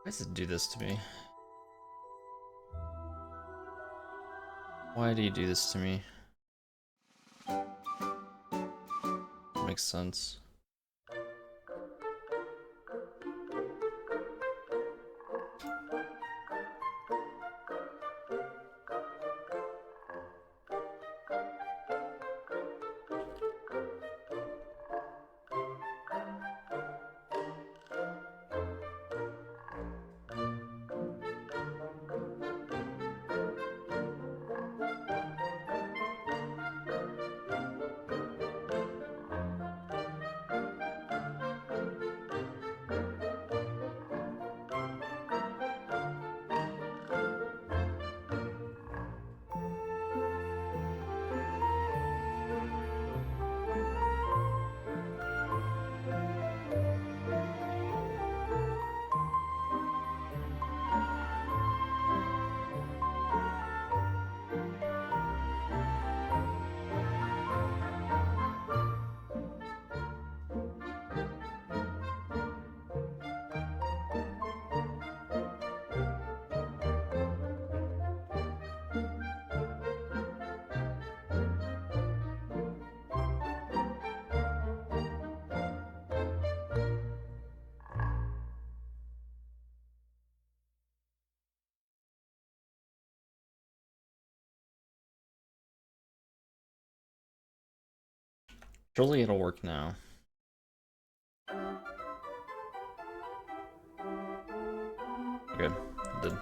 Why does it do this to me? Why do you do this to me? Makes sense. Surely it'll work now. Okay, it did.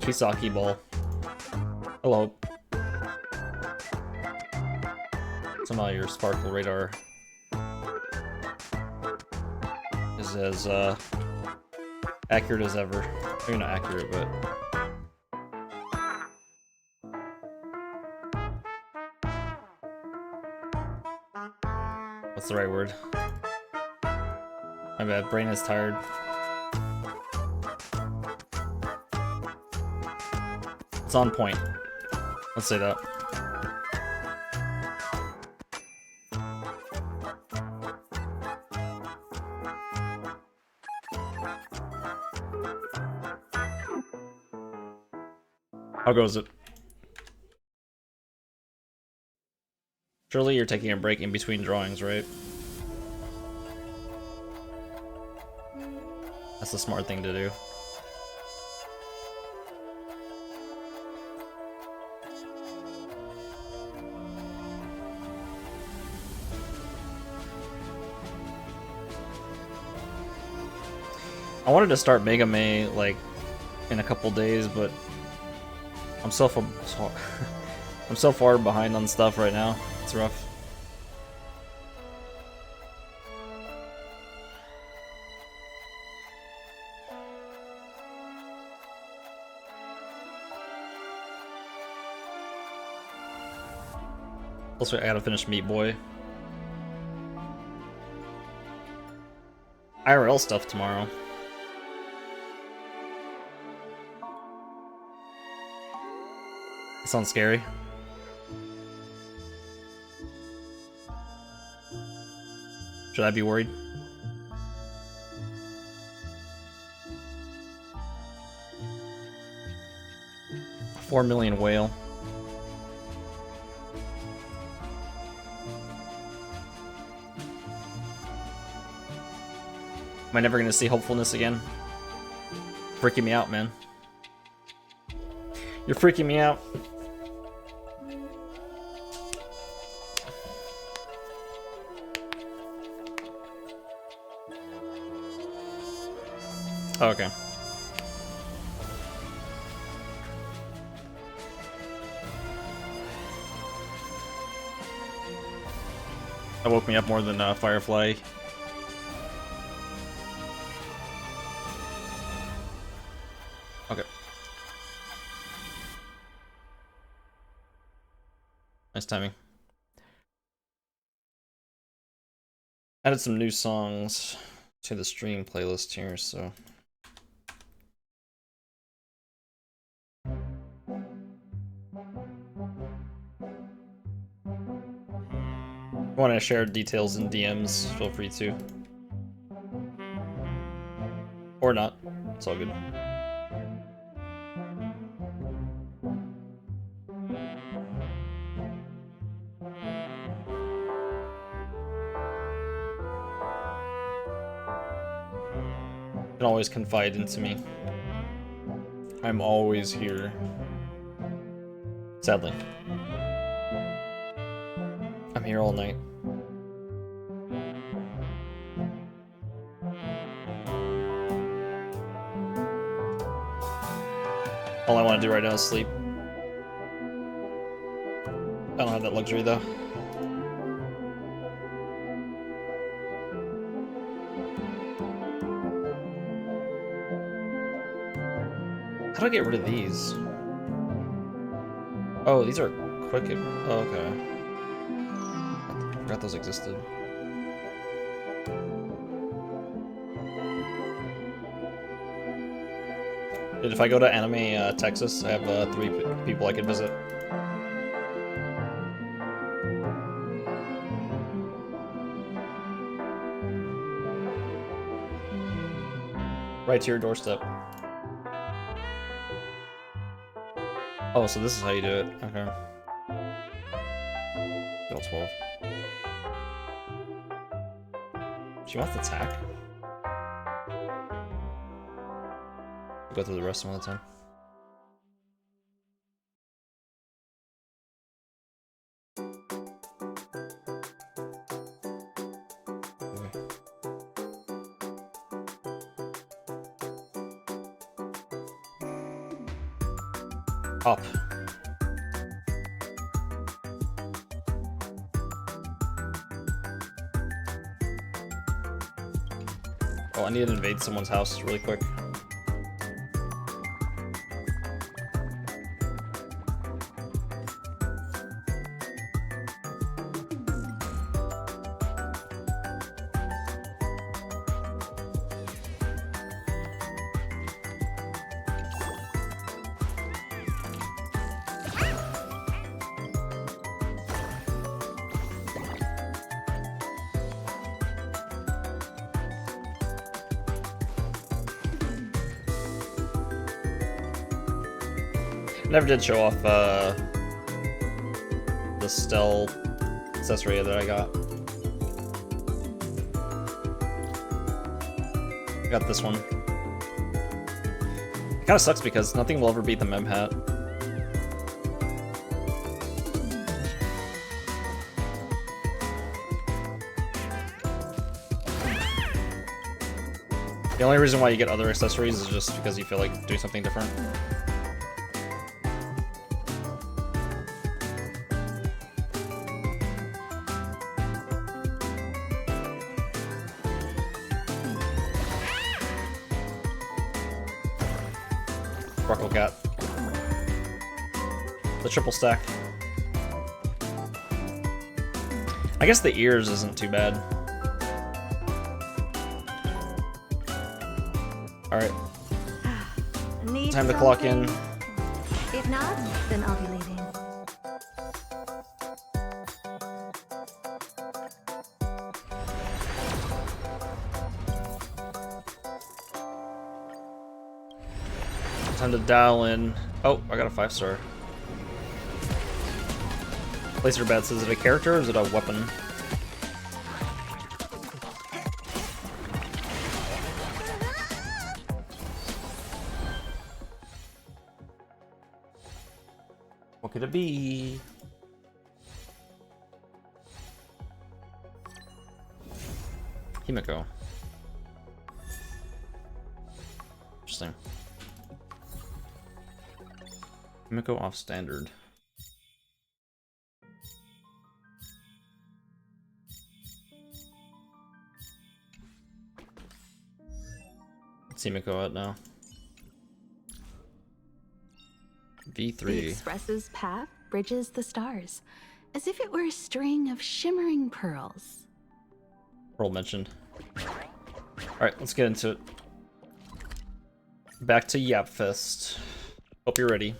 Kisaki ball. Hello. Somehow your sparkle radar is as accurate as ever. Maybe not accurate, but what's the right word? My bad, brain is tired. It's on point. Let's say that. How goes it? Surely you're taking a break in between drawings, right? That's the smart thing to do. I wanted to start Mega May like in a couple days, but I'm so far behind on stuff right now. It's rough. Also, I gotta finish Meat Boy. IRL stuff tomorrow. That sounds scary. Should I be worried? $4 million whale. Am I never gonna see hopefulness again? Freaking me out, man. You're freaking me out. Oh, okay. That woke me up more than Firefly. Okay. Nice timing. Added some new songs to the stream playlist here, so. If you want to share details in DMs, feel free to. Or not. It's all good. You can always confide into me. I'm always here. Sadly. I'm here all night. All I want to do right now is sleep. I don't have that luxury though. How do I get rid of these? Oh, these are quick. Oh, okay. I forgot those existed. If I go to Anime Texas, I have 3 people I can visit. Right to your doorstep. Oh, so this is how you do it. Okay. Bill 12. She wants to attack? Go through the rest of the time. Okay. Up. Oh, I need to invade someone's house really quick. Never did show off the stealth accessory that I got. I got this one. It kind of sucks because nothing will ever beat the mem hat. The only reason why you get other accessories is just because you feel like doing something different. Sparkle Cat. The triple stack. I guess the ears isn't too bad. Alright. Time to clock in. If not, then ovulating. Time to dial in. Oh, I got a 5-star. Place your bets. Is it a character or is it a weapon? What could it be? Himiko. Interesting. Himiko off standard. What's Himiko at now? V3. The Express's path bridges the stars, as if it were a string of shimmering pearls. Pearl mentioned. Alright, let's get into it. Back to Yapfest. Hope you're ready.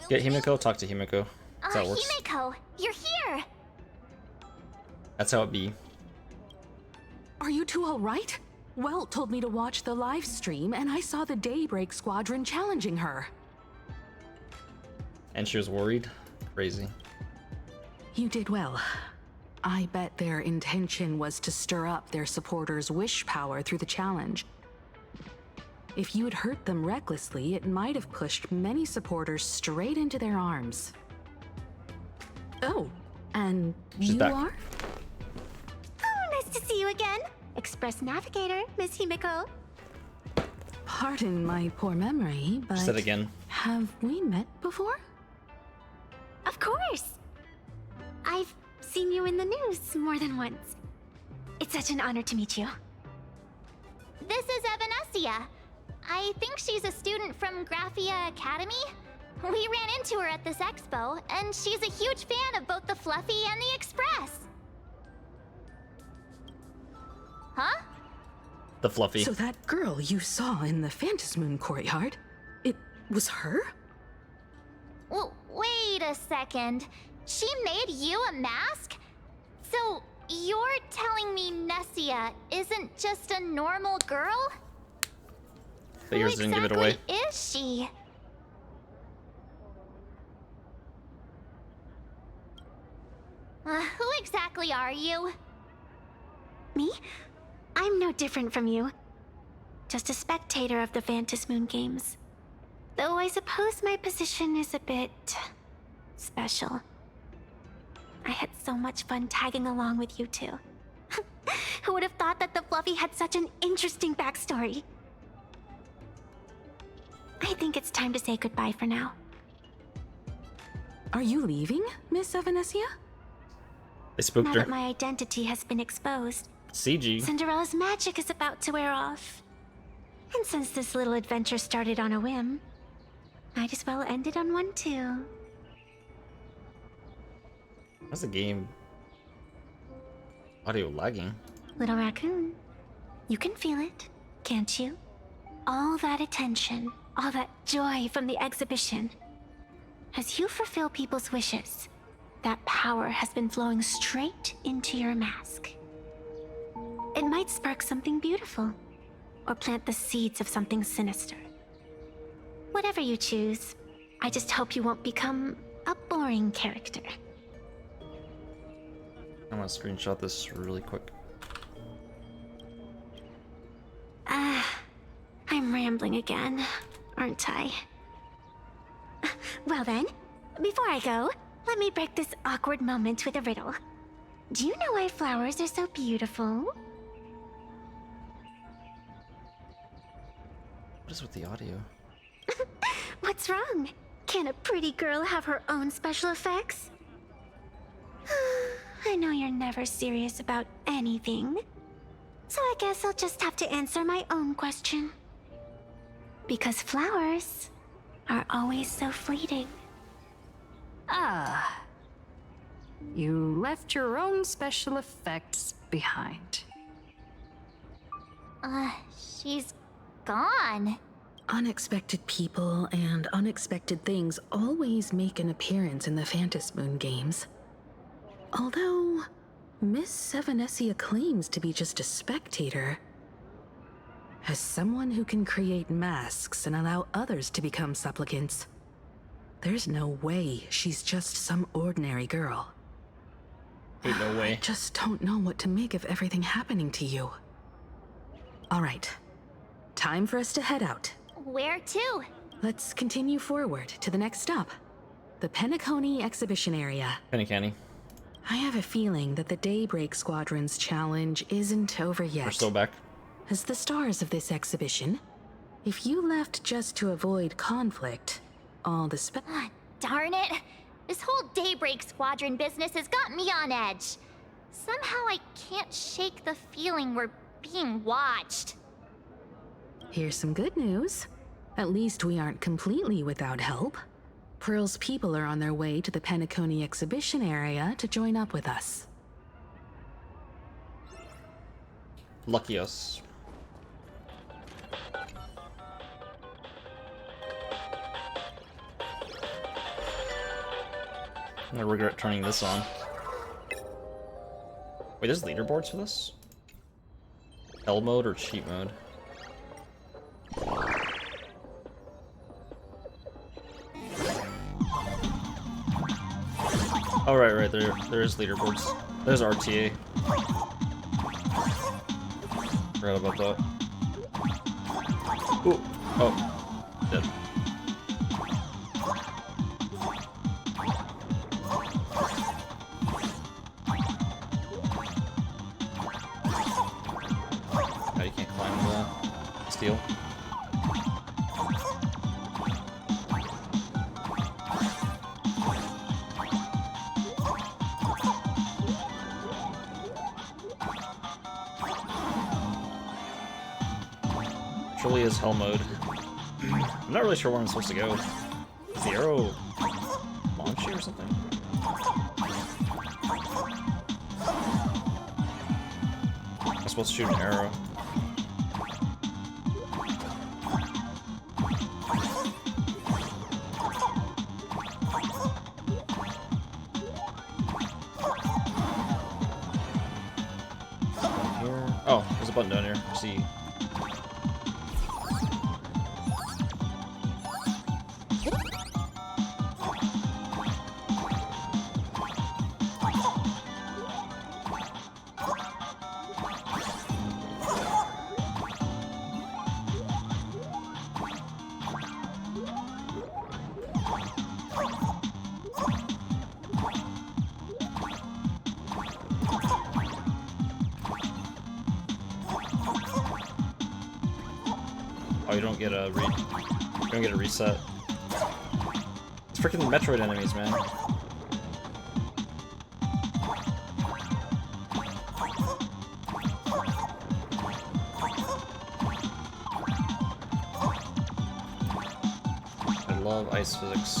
Get Himiko, talk to Himiko. That's how it works. Himiko, you're here! That's how it be. Are you two all right? Welt told me to watch the live stream, and I saw the Daybreak Squadron challenging her. And she was worried? Crazy. You did well. I bet their intention was to stir up their supporters' wish power through the challenge. If you had hurt them recklessly, it might have pushed many supporters straight into their arms. Oh, and She's you back. are? Oh, nice to see you again. Express Navigator, Miss Himiko. Pardon my poor memory, but... Said again. Have we met before? Of course. I've seen you in the news more than once. It's such an honor to meet you. This is Evanescia. I think she's a student from Graphia Academy. We ran into her at this expo, and she's a huge fan of both the Fluffy and the Express. Huh? The Fluffy. So that girl you saw in the Phantasmoon courtyard, it was her? Well, wait a second. She made you a mask? So, you're telling me Nessia isn't just a normal girl? Figures didn't give it away. Who exactly is she? Who exactly are you? Me? I'm no different from you. Just a spectator of the Vantis Moon Games. Though I suppose my position is a bit special. I had so much fun tagging along with you two. Who would have thought that the Fluffy had such an interesting backstory? I think it's time to say goodbye for now. Are you leaving, Miss Evanescia? They spooked Now her. that my identity has been exposed, CG. Cinderella's magic is about to wear off. And since this little adventure started on a whim, might as well end it on one too. How's the game? Audio lagging. Little raccoon, you can feel it, can't you? All that attention, all that joy from the exhibition. As you fulfill people's wishes, that power has been flowing straight into your mask. It might spark something beautiful, or plant the seeds of something sinister. Whatever you choose, I just hope you won't become a boring character. I want to screenshot this really quick. I'm rambling again, aren't I? Well then, before I go, let me break this awkward moment with a riddle. Do you know why flowers are so beautiful? What is with the audio? What's wrong? Can a pretty girl have her own special effects? I know you're never serious about anything. So I guess I'll just have to answer my own question. Because flowers are always so fleeting. Ah. You left your own special effects behind. She's gone. Unexpected people and unexpected things always make an appearance in the Vantis Moon Games. Although, Miss Evanescia claims to be just a spectator. As someone who can create masks and allow others to become supplicants, there's no way she's just some ordinary girl. Ain't no way. I just don't know what to make of everything happening to you. All right, time for us to head out. Where to? Let's continue forward to the next stop, the Penacony exhibition area. Penny Canny. I have a feeling that the Daybreak Squadron's challenge isn't over yet. We're still back. As the stars of this exhibition, if you left just to avoid conflict, all the Darn it! This whole Daybreak Squadron business has got me on edge. Somehow I can't shake the feeling we're being watched. Here's some good news. At least we aren't completely without help. Pearl's people are on their way to the Penacony exhibition area to join up with us. Lucky us. I'm gonna regret turning this on. Wait, there's leaderboards for this? Hell mode or cheat mode? Oh, right, there is leaderboards. There's RTA. Forgot about that. Ooh, oh, dead. Now you can't climb the steel. Truly is hell mode. I'm not really sure where I'm supposed to go. Is the arrow launch you or something? I'm supposed to shoot an arrow. button down here. See. Oh, you don't get a reset. It's freaking Metroid enemies, man. I love ice physics.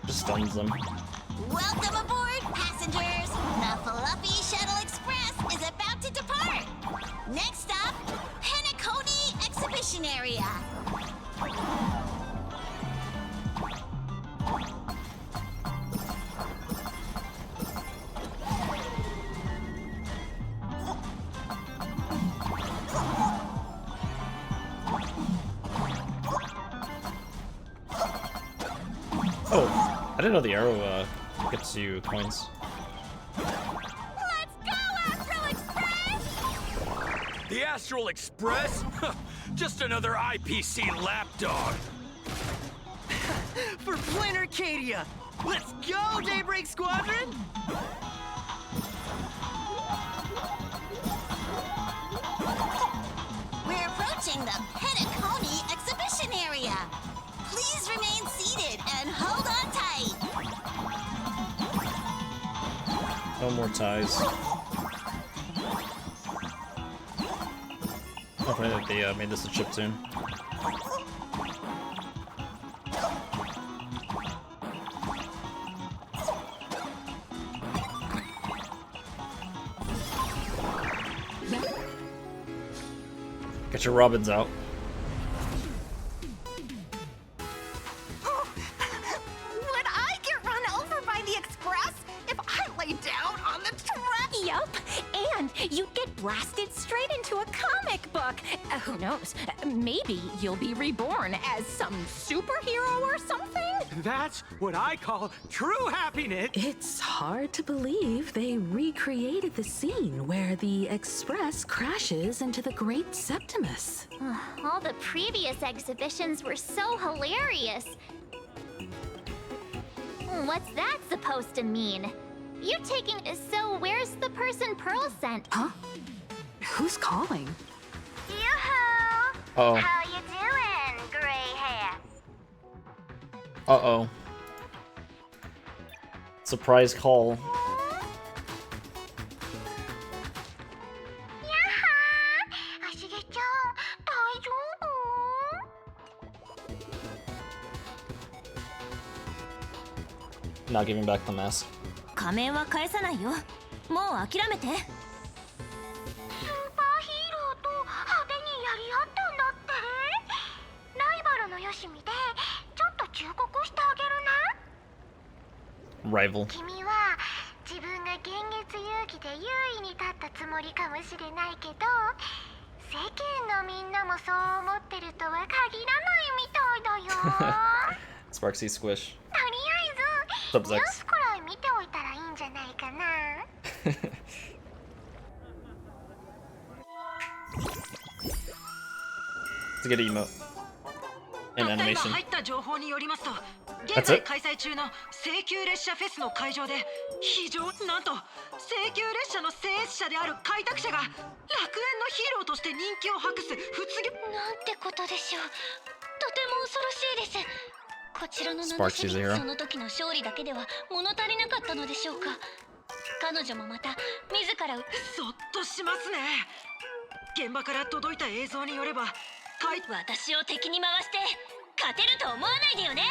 Stuns them. Welcome aboard, passengers! The Fluffy Shuttle Express is about to depart! Next stop, Penacony Exhibition Area. Oh, I didn't know the arrow gets you coins. Let's go, Astral Express! The Astral Express? Just another IPC lapdog. For Plain Arcadia! Let's go, Daybreak Squadron! We're approaching the Penacony Exhibition Area. Please remain seated and hold on tight. No more ties. Oh, funny that they made this a chiptune. Get your robins out. Would I get run over by the Express if I lay down on the track? Yup, and you'd get blasted straight into a comic book. Who knows? Maybe you'll be reborn as some superhero or something? That's what I call true happiness! It's hard to believe they recreated the scene where the Express crashes into the Great Septimus. All the previous exhibitions were so hilarious. What's that supposed to mean? You're taking... So where's the person Pearl sent? Huh? Who's calling? Yoo-hoo! Uh-oh. How you doing, gray hair? Uh-oh. Surprise call. Not giving back the mask. 仮面は返さないよ。もう諦めて。スーパーヒーローと派手にやり合ったんだって。ライバルのよしみでちょっと忠告してあげるね。 Rival. 君は自分が現月遊戯で優位に立ったつもりかもしれないけど、世間のみんなもそう思ってるとは限らないみたいだよ。Sparksy Squish. とりあえずニュースくらい見ておいたらいいんじゃないかな。It's a good emote. And たった今 animation. 入った情報によりますと、 That's 現在 it? 開催中の聖宮列車フェスの会場でなんと聖宮列車の聖越者である開拓者が楽園のヒーローとして人気を博す不次なんてことでしょう。とても恐ろしいです。こちらの名主 Sparks is a hero. その時の勝利だけでは物足りなかったのでしょうか。彼女もまた自らそっとしますね。現場から届いた映像によれば、私を敵に回して勝てると思わないでよね。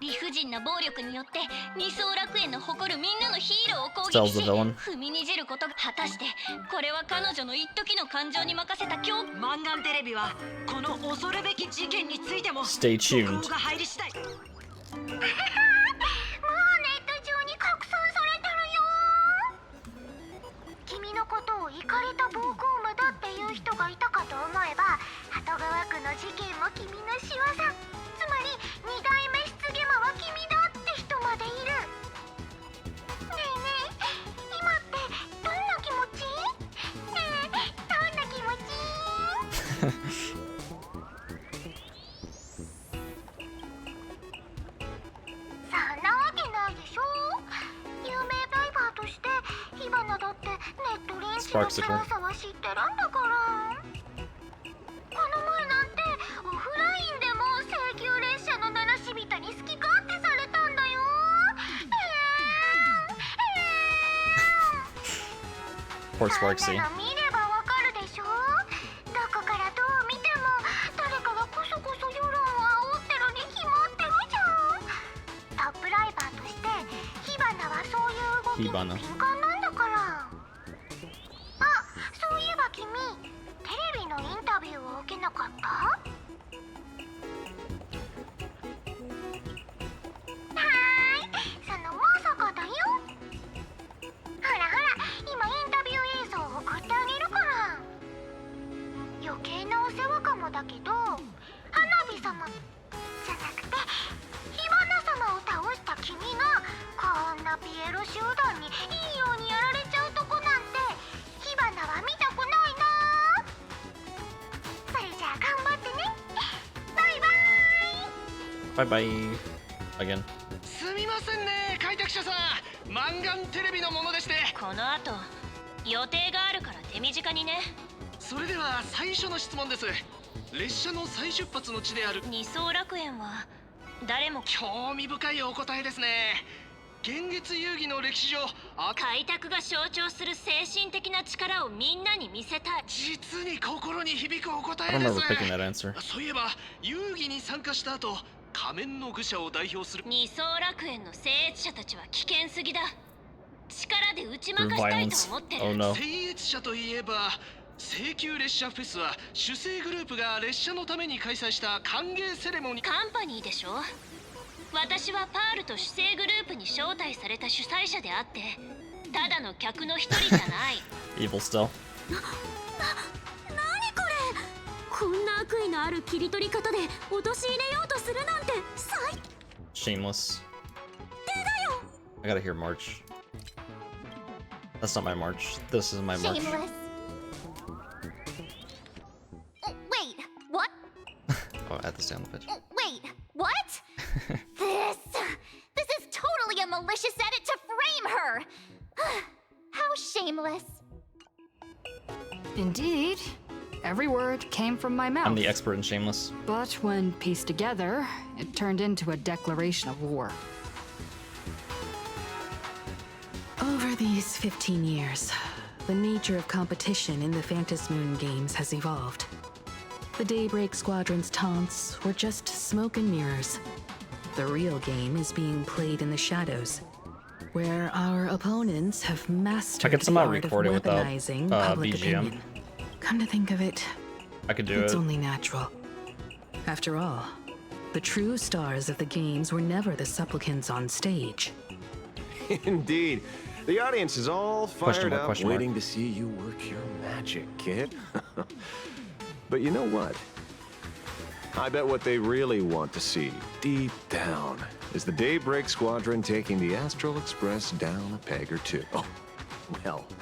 理不尽な暴力によって二層楽園の誇るみんなのヒーローを攻撃 Tells し the villain. 踏みにじることが果たしてこれは彼女の一時の感情に任せたマンガンテレビはこの恐るべき事件についても Stay 速 tuned. 報が入り次第もうネット上に拡散されてるよ。君のことをイカれた暴行魔だっていう人がいたかと思えば、鳩川区の事件も君の仕業。つまり二代目失ゲ魔は君だって人までいる。ねえねえ、今ってどんな気持ち？ねえ、どんな気持ち？そんなわけないでしょ。有名ダイバーとして火花だってネットリンチの辛さは知ってるんだから。この前なんてオフラインでも請求列車の七しびたに好き勝手されたんだよ。Poor Sparksy. そんなの見ればわかるでしょ。どこからどう見ても誰かがこそこそ世論を煽ってるに決まってるじゃん。トップライバーとして火花はそういう動きに敏感なんだから。あ、そういえば君テレビのインタビューを受けなかった？はーい、そのまさかだよ。ほらほら、今インタビュー映像を送ってあげるから。余計なお世話かもだけど、花火様じゃなくて火花様を倒した君がこんなピエロ集団にいいようにやられちゃうとこなんて火花は見たくないな。それじゃあ頑張ってね。バイバイ。 Bye bye. Again. すみませんね、開拓者さん。マンガンテレビのものでして。この後予定があるから手短にね。それでは最初の質問です。列車の再出発の地である二層楽園は誰も興味深いお答えですね。現月遊戯の歴史上、開拓が象徴する精神的な力をみんなに見せたい。実に心に響くお答 I えで remember す。 picking that answer. そういえば遊戯に参加した後、仮面の愚者を代表する二層楽園の聖越者たちは危険すぎだ。力で打ち負かしたいと Violence. 思ってる。 Oh no. 聖越者といえば、請求列車フェスは主催グループが列車のために開催した歓迎セレモニー。カンパニーでしょ。私はパールと主催グループに招待された主催者であってただの客の一人じゃない。Evil still. 何これ。こんな悪意のある切り取り方で陥れようとするなんて最 Shameless. I gotta hear March. That's not my March. This is my March. Shameless. Wait, what? Oh, I had to stay on the pitch. Wait, what? This is totally a malicious edit to frame her. How shameless. Indeed. Every word came from my mouth. I'm the expert in Shameless. But when pieced together, it turned into a declaration of war. Over these 15 years, the nature of competition in the Phantasmoon games has evolved. The Daybreak Squadron's taunts were just smoke and mirrors. The real game is being played in the shadows, where our opponents have mastered the somehow art of record it without, weaponizing public BGM. opinion. Come to think of it, I could do it's it. only natural. After all, the true stars of the games were never the supplicants on stage. Indeed. The audience is all Question fired mark, up, question mark. waiting to see you work your magic, kid. But you know what? I bet what they really want to see, deep down, is the Daybreak Squadron taking the Astral Express down a peg or two. Oh,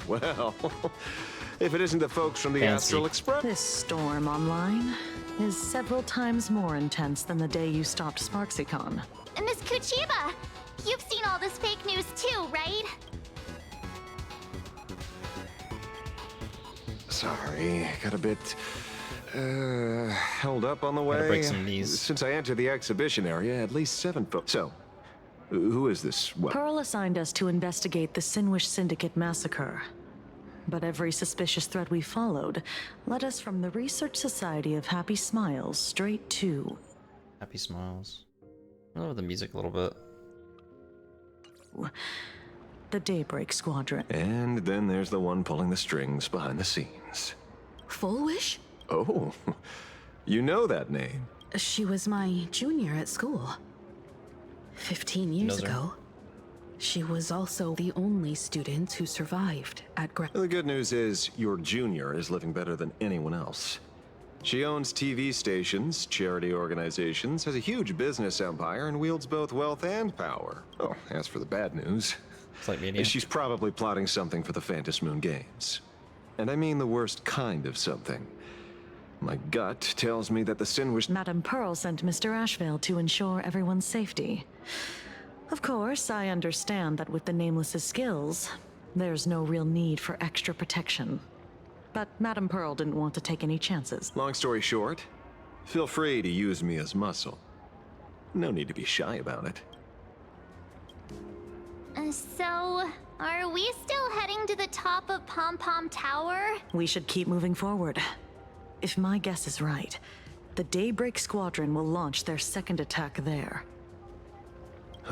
well. If it isn't the folks from the Fancy. Astral Express... This storm online is several times more intense than the day you stopped SparksyCon. Miss Kuchiba, you've seen all this fake news too, right? Sorry, got a bit... held up on the way. break some knees. Since I entered the exhibition area, at least 7 folks. So, Who is this? Well, Pearl assigned us to investigate the Sinwish Syndicate massacre. But every suspicious thread we followed led us from the Research Society of Happy Smiles straight to... Happy Smiles. I love the music a little bit. the Daybreak Squadron. and then there's the one pulling the strings behind the scenes. Full Wish? Oh, you know that name. She was my junior at school. 15 years Knows her. ago. She was also the only student who survived at The good news is your junior is living better than anyone else. She owns TV stations, charity organizations, has a huge business empire, and wields both wealth and power. Oh, as for the bad news, It's like media. she's probably plotting something for the Phantom Moon Games. And I mean the worst kind of something. My gut tells me that the Sinwish... Madame Pearl sent Mr. Ashvale to ensure everyone's safety. Of course, I understand that with the Nameless's skills, there's no real need for extra protection. But Madame Pearl didn't want to take any chances. Long story short, feel free to use me as muscle. No need to be shy about it. So, are we still heading to the top of Pom Pom Tower? We should keep moving forward. If my guess is right, the Daybreak Squadron will launch their second attack there.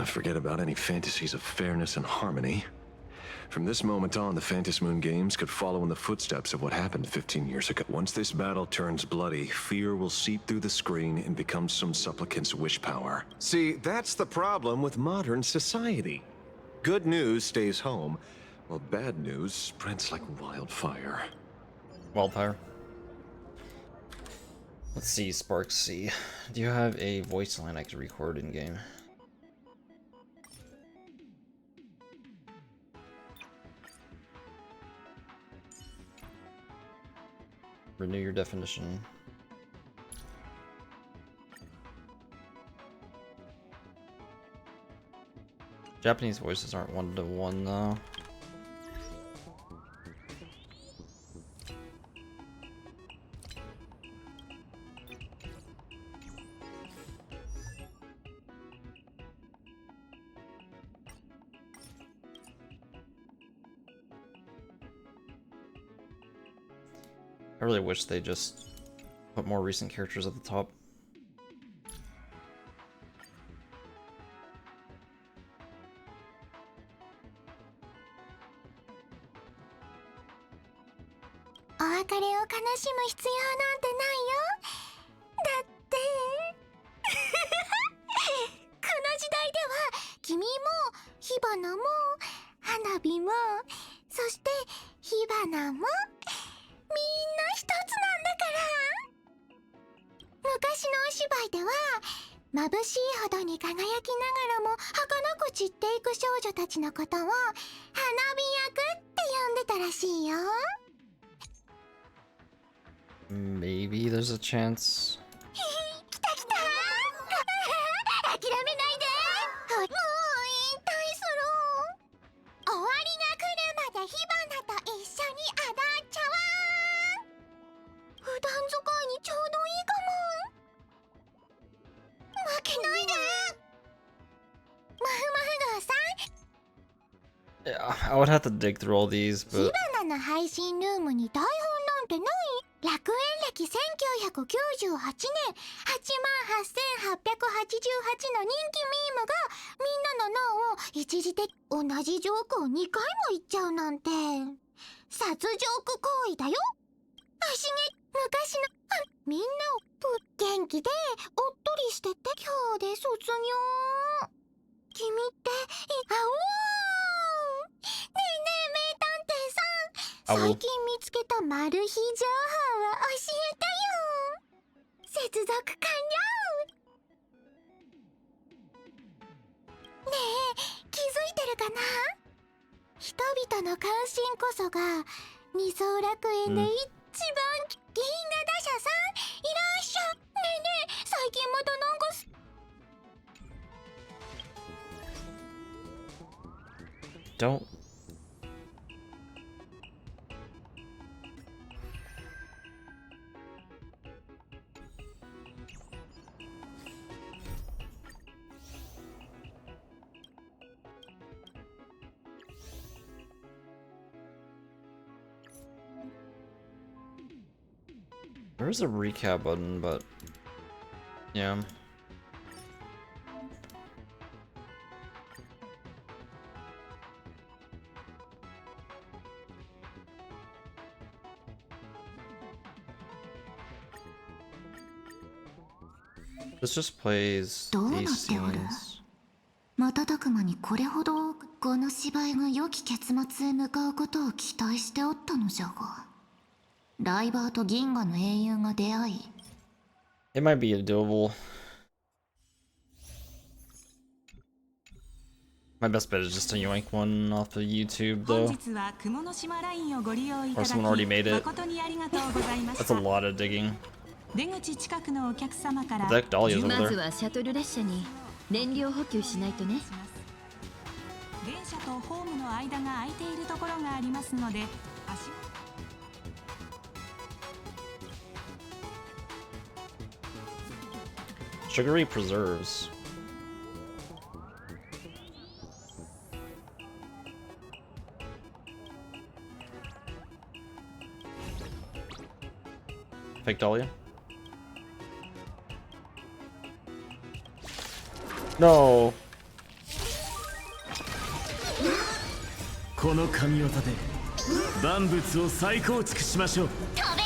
Forget about any fantasies of fairness and harmony. From this moment on, the Phantom Moon Games could follow in the footsteps of what happened 15 years ago. Once this battle turns bloody, fear will seep through the screen and become some supplicant's wish power. See, that's the problem with modern society. Good news stays home, while bad news spreads like wildfire. Wildfire. Let's see, Sparks C. Do you have a voice line I can record in game? Renew your definition. Japanese voices aren't one-to-one though. I really wish they just put more recent characters at the top. Maybe there's a chance. Yeah, I would have to dig through all these, but 火花の配信ルームに台本なんてない？楽園歴1998年88,888の人気ミームがみんなの脳を一時的同じジョークを2回も言っちゃうなんて殺ジョーク行為だよ。足毛昔のみんなを元気でおっとりしてて今日で卒業。君ってあおーねえねえ名探偵さん、最近見つけたマル秘情報を教えてよ。接続完了。ねえ気づいてるかな？人々の関心こそが二層楽園で一番、銀河打者さんいらっしゃい。ねえねえ最近またなんかdon't. There's a recap button, but yeah. This just plays these scenes. 瞬く間にこれほどこの芝居が良き結末へ向かうことを期待しておったのじゃが、ライバーと銀河の英雄が出会い。It might be a doable. My best bet is just to yoink one off of YouTube, though. Or someone already made it. That's a lot of digging. The deck Dahlia's over there. シャトル列車に燃料補給しないとね。電車とホームの間が空いているところがありますので、Sugary preserves. Fake Dahlia? No. この神業で万物を再構築しましょう。飛べー。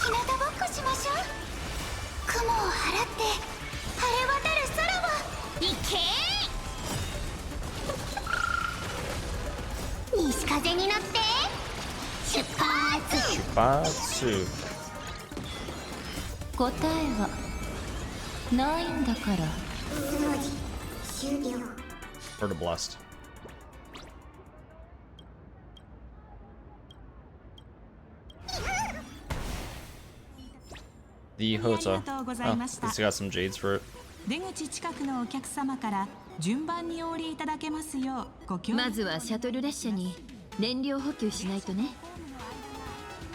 日向ぼっこしましょう。雲を払って晴れ渡る空を行けー。西風に乗って出発。答えはないんだから。終了。Or to blast. The Hota. Oh, it's got some jades for it. 出口近くのお客様から順番にお降りいただけますようご協力。まずはシャトル列車に燃料補給しないとね。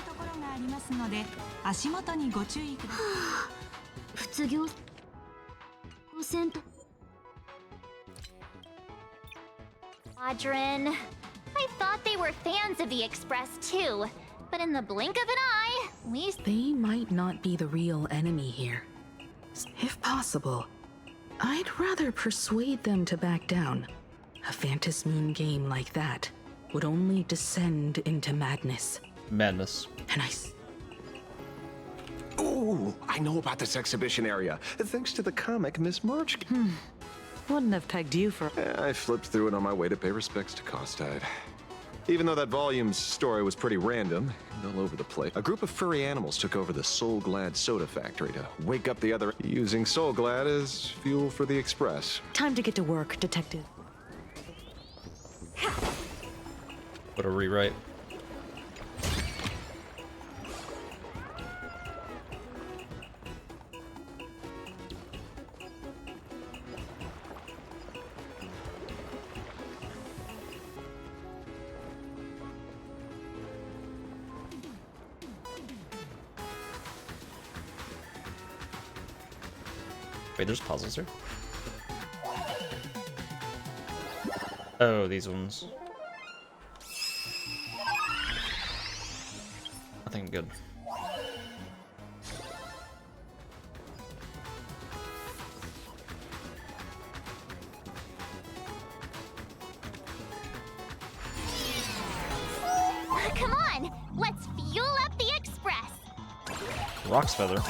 ところがありますので足元にご注意ください。卒業戦と。Squadron. I thought they were fans of the Express too, but in the blink of an eye, They might not be the real enemy here. If possible, I'd rather persuade them to back down. A Phantasmoon game like that would only descend into madness. Madness. And Ooh, I know about this exhibition area. Thanks to the comic Miss March. Wouldn't have pegged you for. I flipped through it on my way to pay respects to Costide. Even though that volume's story was pretty random and all over the place, a group of furry animals took over the Soul Glad soda factory to wake up the other, using Soul Glad as fuel for the Express. Time to get to work, detective. What a rewrite. Wait, there's puzzles here? Oh, these ones. Nothing good. Come on, let's fuel up the Express. Rock's Feather.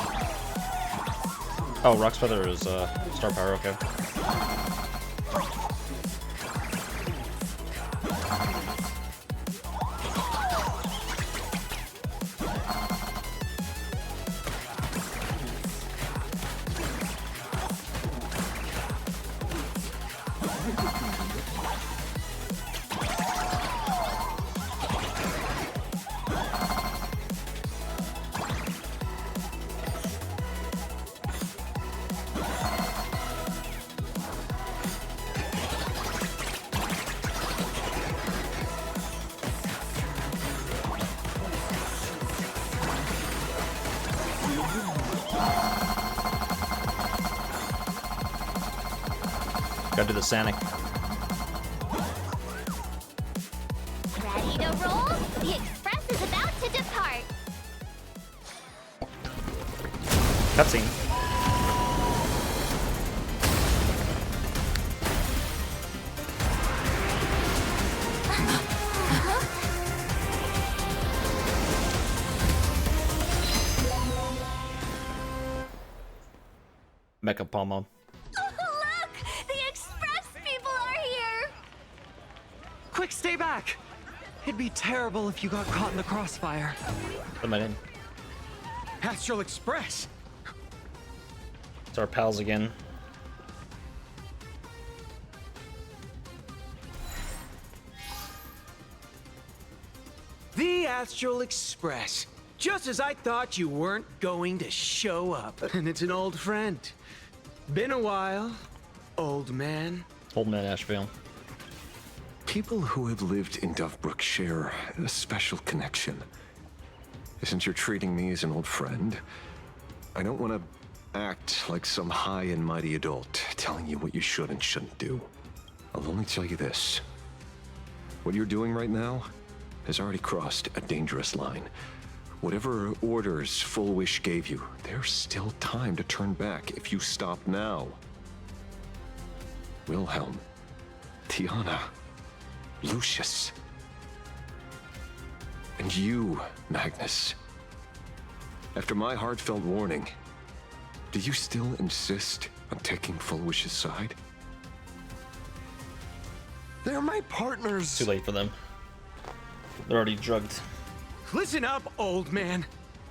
Oh, Rock's Feather is star power, okay. Gotta do the Sanic. Ready to roll? The Express is about to depart. Cutscene. Mecha Palma. Look! The Express people are here! Quick, stay back! It'd be terrible if you got caught in the crossfire. Let me in. Astral Express! It's our pals again. The Astral Express. Just as I thought you weren't going to show up. And it's an old friend. Been a while, old man. Old man Ashvale. People who have lived in Dovebrook share a special connection. Since you're treating me as an old friend, I don't want to act like some high and mighty adult telling you what you should and shouldn't do. I'll only tell you this. What you're doing right now has already crossed a dangerous line. Whatever orders Full Wish gave you, there's still time to turn back if you stop now. Wilhelm, Tiana, Lucius, and you, Magnus. After my heartfelt warning, do you still insist on taking Full Wish's side? They're my partners. Too late for them. They're already drugged. Listen up, old man.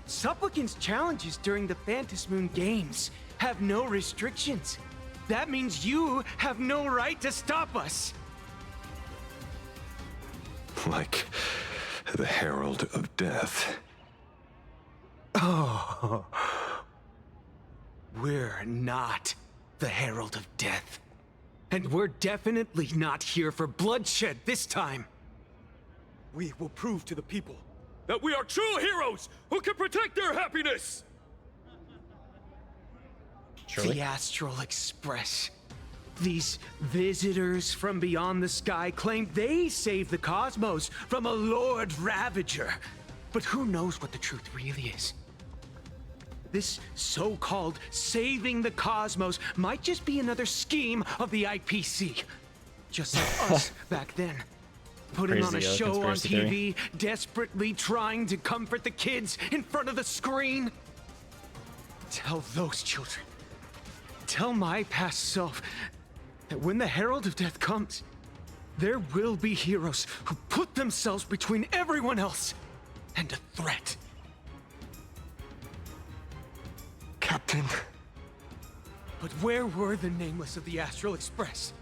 Supplicant's challenges during the Phantom Moon Games have no restrictions. That means you have no right to stop us. Like the Herald of Death. Oh. We're not the Herald of Death. And we're definitely not here for bloodshed this time. We will prove to the people that we are true heroes who can protect their happiness! Surely. The Astral Express. These visitors from beyond the sky claim they saved the cosmos from a Lord Ravager. But who knows what the truth really is? This so-called saving the cosmos might just be another scheme of the IPC. Just like us back then. Putting on a Crazy, show on conspiracy TV, theory. desperately trying to comfort the kids in front of the screen. Tell those children, tell my past self, that when the Herald of Death comes, there will be heroes who put themselves between everyone else and a threat. Captain. But where were the Nameless of the Astral Express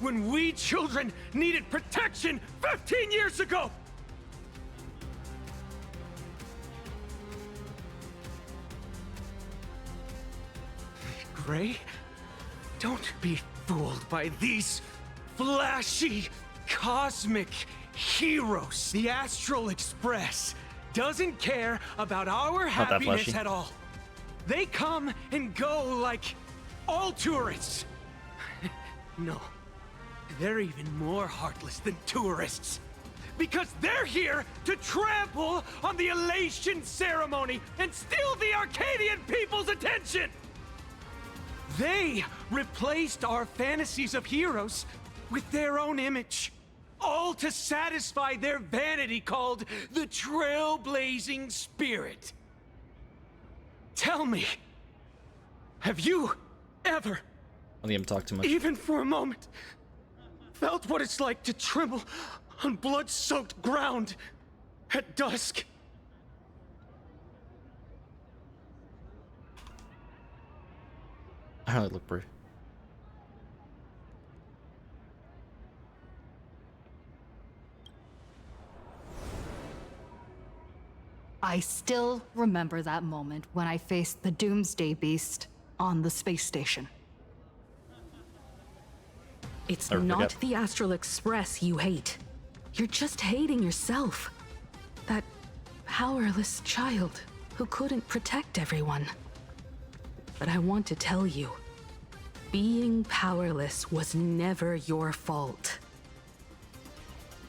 when we children needed protection 15 years ago? Gray, don't be fooled by these flashy, cosmic heroes. The Astral Express doesn't care about our that happiness flashy. at all. They come and go like all tourists. No, they're even more heartless than tourists. Because they're here to trample on the elation ceremony and steal the Arcadian people's attention! They replaced our fantasies of heroes with their own image, all to satisfy their vanity called the Trailblazing Spirit. Tell me, have you ever, I think I'm talking too much. even for a moment, felt what it's like to tremble on blood-soaked ground at dusk? I don't look pretty. I still remember that moment when I faced the Doomsday Beast on the space station. It's Never not forget. the Astral Express you hate. You're just hating yourself. That powerless child who couldn't protect everyone. But I want to tell you, being powerless was never your fault.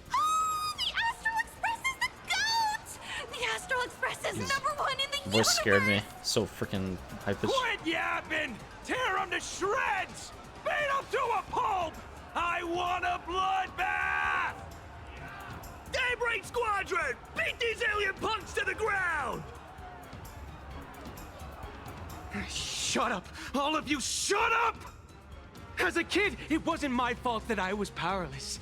The Astral Express is the GOAT! The Astral Express is #1 in the voice scared me. So freaking high pitched. Quit yapping! Tear them to shreds! Beat them to a pulp! I want a bloodbath! Daybreak Squadron! Beat these alien punks to the ground! Shut up! All of you, shut up! As a kid, it wasn't my fault that I was powerless.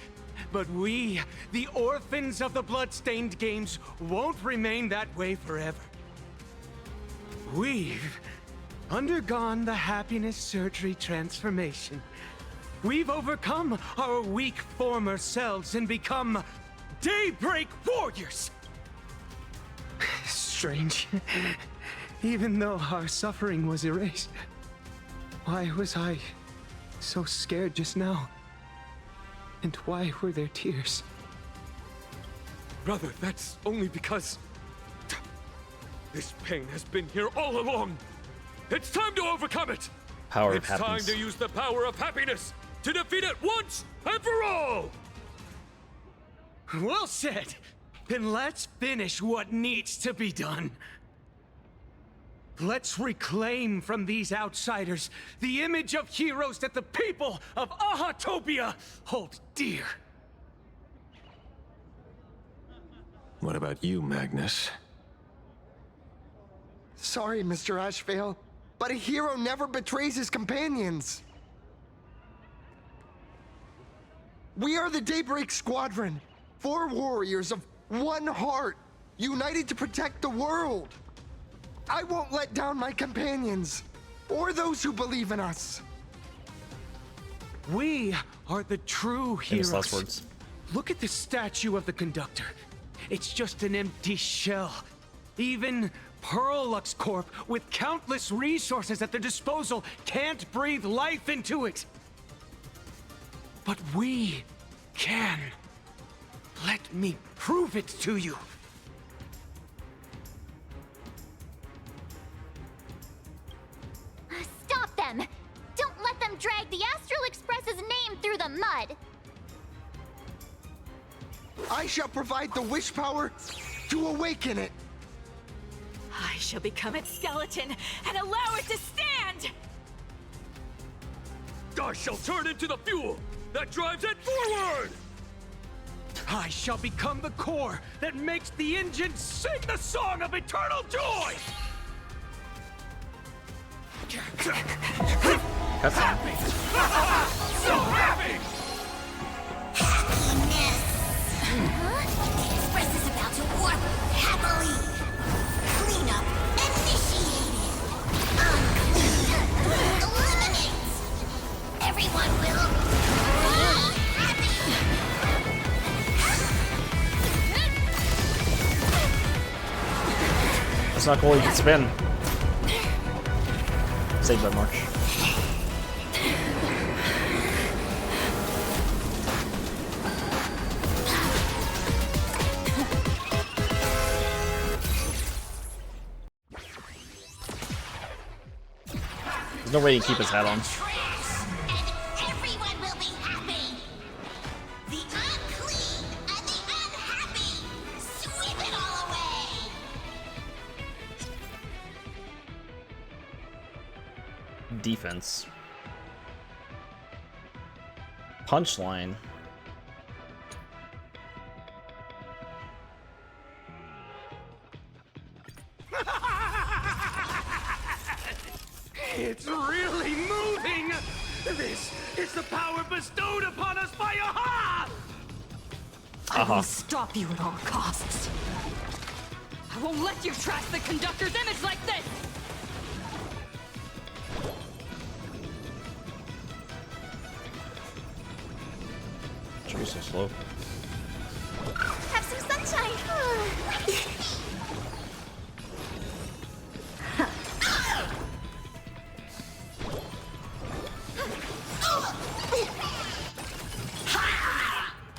But we, the orphans of the bloodstained games, won't remain that way forever. We've undergone the happiness surgery transformation. We've overcome our weak former selves and become Daybreak Warriors! Strange. Even though our suffering was erased, why was I so scared just now? And why were there tears? Brother, that's only because this pain has been here all along. It's time to overcome it. Power of it's happiness. time to use the power of happiness to defeat it once and for all. Well said. Then let's finish what needs to be done. Let's reclaim from these outsiders the image of heroes that the people of Ahatopia hold dear. What about you, Magnus? Sorry, Mr. Ashvale, but a hero never betrays his companions. We are the Daybreak Squadron, 4 warriors of one heart, united to protect the world. I won't let down my companions, or those who believe in us. We are the true Famous last heroes. words. Look at the statue of the conductor. It's just an empty shell. Even Pearlux Corp, with countless resources at their disposal, can't breathe life into it. But we can. Let me prove it to you. Stop them! Don't let them drag the Astral Express's name through the mud! I shall provide the wish power to awaken it. I shall become its skeleton and allow it to stand! I shall turn into the fuel that drives it forward! I shall become the core that makes the engine sing the song of eternal joy! Happy! So happy! The Express is about to warp happily! Cleanup initiated! Unclean! Eliminate! Everyone will... happy! That's not cool, you can spin. Saved by March. There's no way he can keep his hat on. Everyone will be happy! The unclean and the unhappy! Sweep it all away! Defense. Punchline. It's really moving! This is the power bestowed upon us by Aha! I will stop you at all costs. I won't let you trash the conductor's image like this! Should be so slow. Have some sunshine!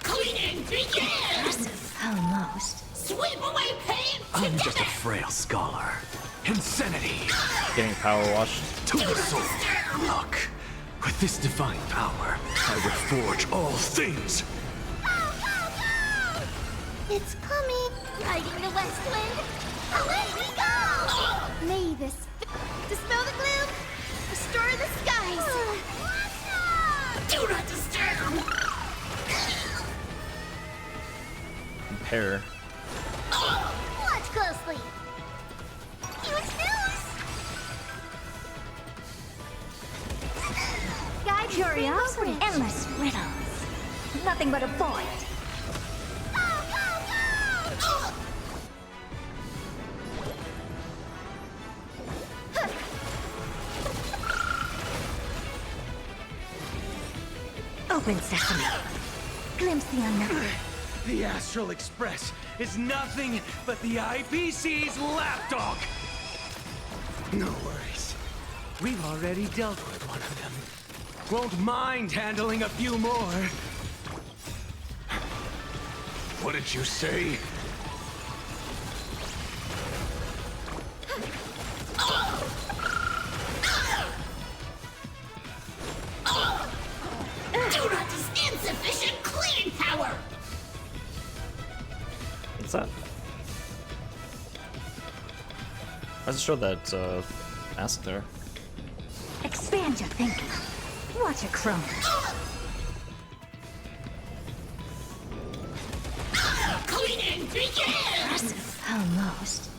Cleaning begins! Almost. Sweep away pain I'm together! just a frail scholar. Insanity Getting power washed. to the soul. Look, with this divine power, I would forge all things. It's coming! Riding the west wind! Away we go! repair. Watch closely. Huge news! Guide Curiosity. endless riddles. Nothing but a void. Open sesame. Glimpse the unknown. The Astral Express is nothing but the IPC's lapdog. No worries. We've already dealt with one of them. Won't mind handling a few more. What did you say? Durat's insufficient cleaning power! What's that? Why does it show that mask there? Expand your thinking. Watch it chrome. Cleaning begins! Almost.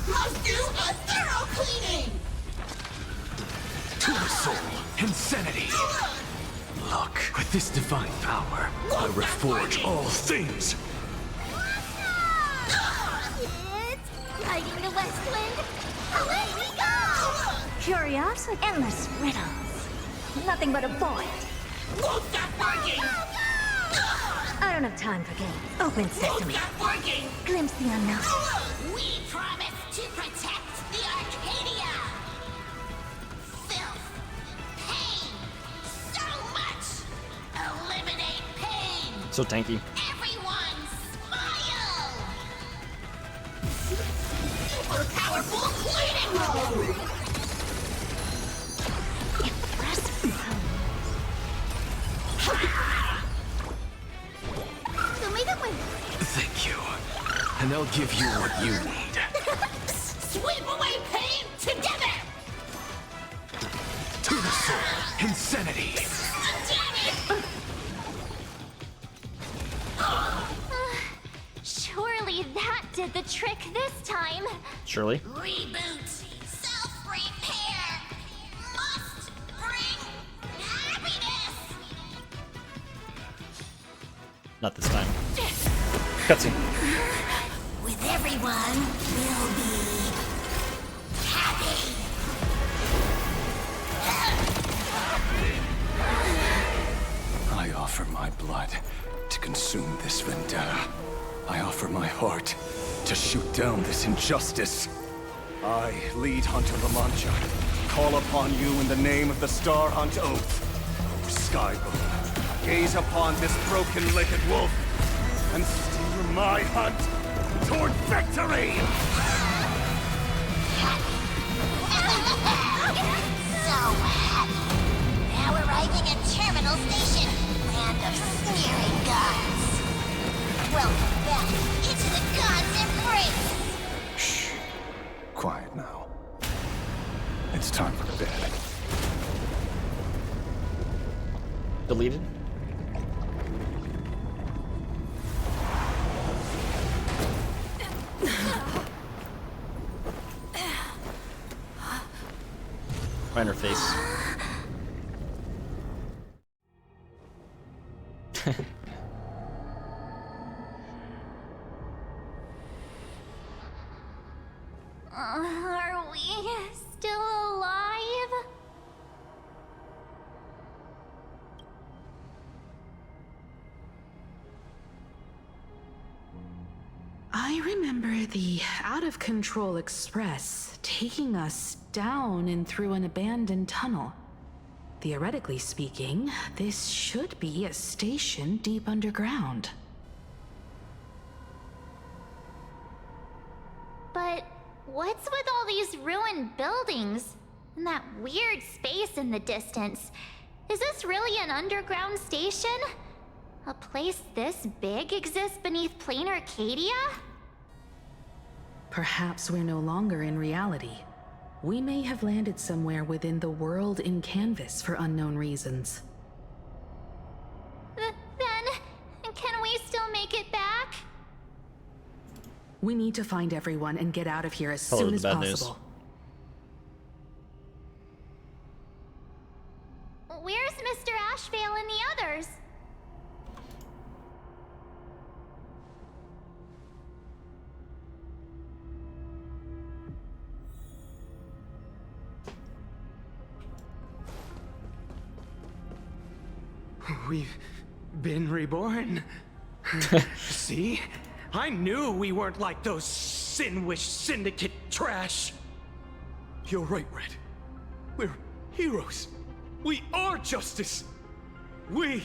Must do a thorough cleaning! To the soul, insanity. Look, with this divine power, I reforge all things. It's riding the west wind. Away we go! Curiosity, endless riddles. Nothing but a void. Won't stop working! I don't have time for games. Open sesame. Won't stop working! Glimpse the unknown. We promise to protect the Arcadia! Filth. Pain. So much! Eliminate pain! So tanky. Everyone, smile! Super powerful cleaning mode! Impressive. Thank you. And I'll give you what you need. Sweep away pain together! To the soul, insanity. Surely that did the trick this time. Surely. Reboot. Self-repair. Must bring happiness. Not this time. Cutscene. With everyone, we'll be happy. I offer my blood to consume this vendetta. I offer my heart to shoot down this injustice. I, lead Hunter La Mancha, call upon you in the name of the Star Hunt Oath. O Skybone, gaze upon this broken-legged wolf and steer my hunt toward victory! So happy. Now arriving at Terminal Station, land of sneering gods. Welcome back into the gods' embrace. Shh. Quiet now. It's time for bed. Deleted. Find her face. Are we still alive? I remember the out-of-control express taking us down and through an abandoned tunnel. Theoretically speaking, this should be a station deep underground. But what's with all these ruined buildings? And that weird space in the distance? Is this really an underground station? A place this big exists beneath plain Arcadia? Perhaps we're no longer in reality. We may have landed somewhere within the world in canvas for unknown reasons. Then, can we still We need to find everyone and get out of here as Hello, soon the as bad news. possible. Where's Mr. Ashvale and the others? We've been reborn. See? I knew we weren't like those Sin-Wish Syndicate trash. You're right, Red. We're heroes. We are justice. We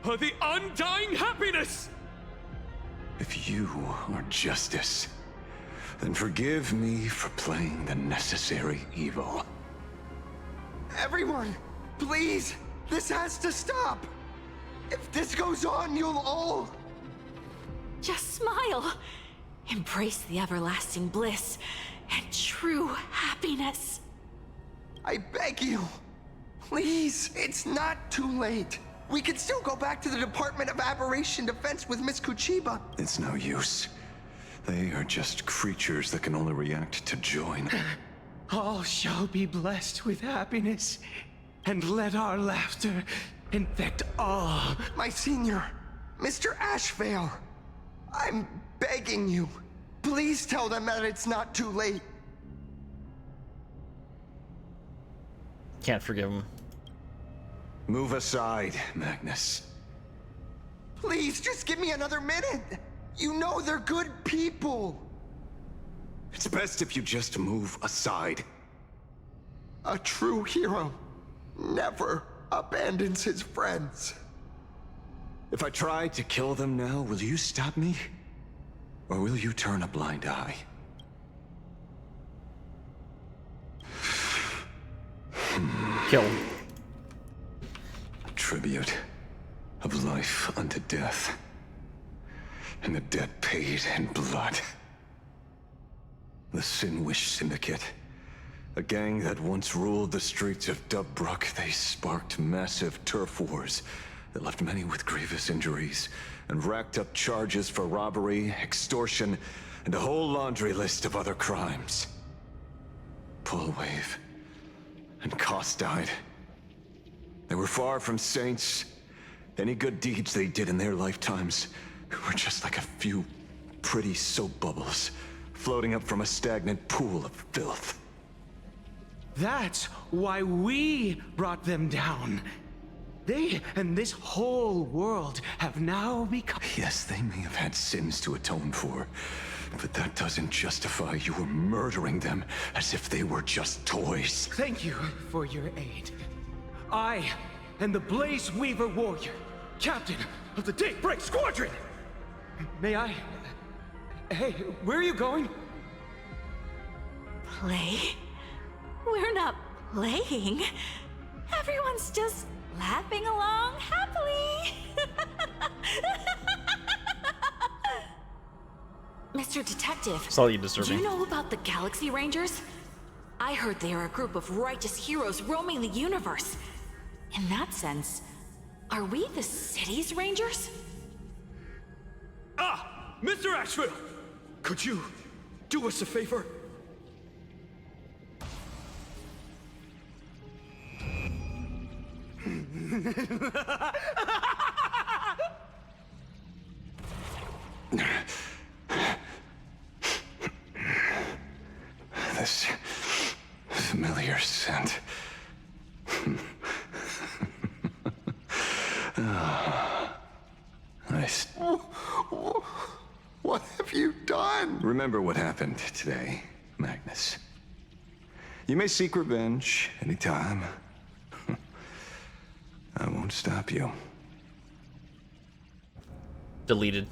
are the undying happiness. If you are justice, then forgive me for playing the necessary evil. Everyone, please, this has to stop. If this goes on, you'll all... Just smile. Embrace the everlasting bliss and true happiness. I beg you. Please, it's not too late. We can still go back to the Department of Aberration Defense with Miss Kuchiba. It's no use. They are just creatures that can only react to joy. All shall be blessed with happiness, and let our laughter infect all. My senior, Mr. Ashvale, I'm begging you. Please tell them that it's not too late. Can't forgive him. Move aside, Magnus. Please, just give me another minute. You know they're good people. It's best if you just move aside. A true hero never abandons his friends. If I try to kill them now, will you stop me? Or will you turn a blind eye? Kill him. A tribute of life unto death. And the debt paid in blood. The Sin-Wish Syndicate. A gang that once ruled the streets of Dubbrook. They sparked massive turf wars that left many with grievous injuries and racked up charges for robbery, extortion, and a whole laundry list of other crimes. Pullwave and Koss died. They were far from saints. Any good deeds they did in their lifetimes were just like a few pretty soap bubbles floating up from a stagnant pool of filth. That's why we brought them down. They and this whole world have now become... Yes, they may have had sins to atone for, but that doesn't justify you murdering them as if they were just toys. Thank you for your aid. I am the Blaze Weaver Warrior, captain of the Daybreak Squadron! May I... Hey, where are you going? Play? We're not playing. Everyone's just laughing along happily. Mr. Detective, That's all you deserve. do you know about the Galaxy Rangers? I heard they are a group of righteous heroes roaming the universe. In that sense, are we the city's Rangers? Ah! Mr. Ashville! Could you do us a favor? This familiar scent. Nice. What have you done? Remember what happened today, Magnus. You may seek revenge anytime. I won't stop you. Deleted.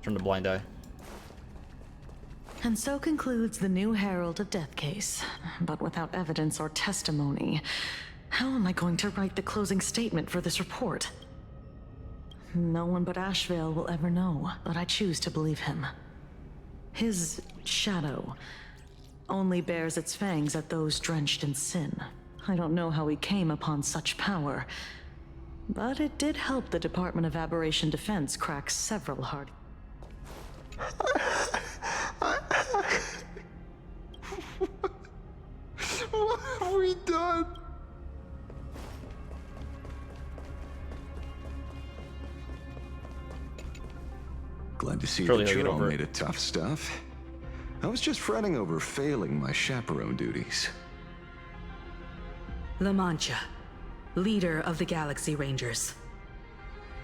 Turn to blind eye. And so concludes the new Herald of Death case. But without evidence or testimony, how am I going to write the closing statement for this report? No one but Ashvale will ever know, but I choose to believe him. His shadow only bears its fangs at those drenched in sin. I don't know how he came upon such power, but it did help the Department of Aberration Defense crack several hard. What have we done? Glad to see Surely that he'll you get all over it. made it tough stuff. I was just fretting over failing my chaperone duties. La Mancha, leader of the Galaxy Rangers.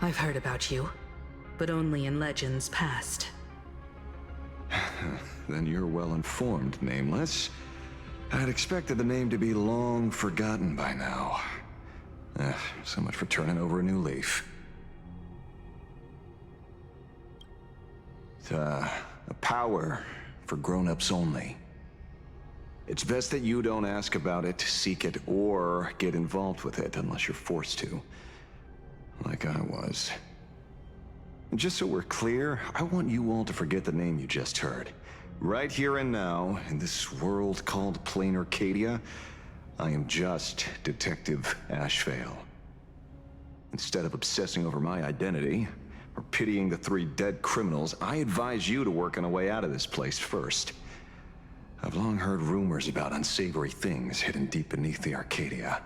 I've heard about you, but only in legends past. Then you're well informed, Nameless. I'd expected the name to be long forgotten by now. So much for turning over a new leaf. It's a power for grown-ups only. It's best that you don't ask about it, seek it, or get involved with it unless you're forced to. Like I was. And just so we're clear, I want you all to forget the name you just heard. Right here and now, in this world called Plain Arcadia, I am just Detective Ashvale. Instead of obsessing over my identity, or pitying the 3 dead criminals, I advise you to work on a way out of this place first. I've long heard rumors about unsavory things hidden deep beneath the Arcadia.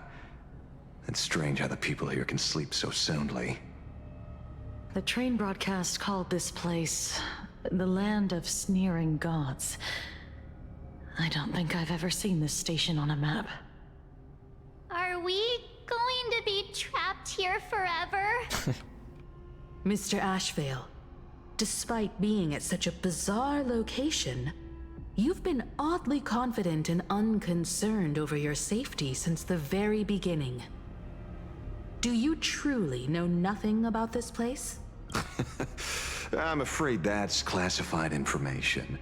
It's strange how the people here can sleep so soundly. The train broadcast called this place the Land of Sneering Gods. I don't think I've ever seen this station on a map. Are we going to be trapped here forever? Mr. Ashvale, despite being at such a bizarre location, you've been oddly confident and unconcerned over your safety since the very beginning. Do you truly know nothing about this place? I'm afraid that's classified information.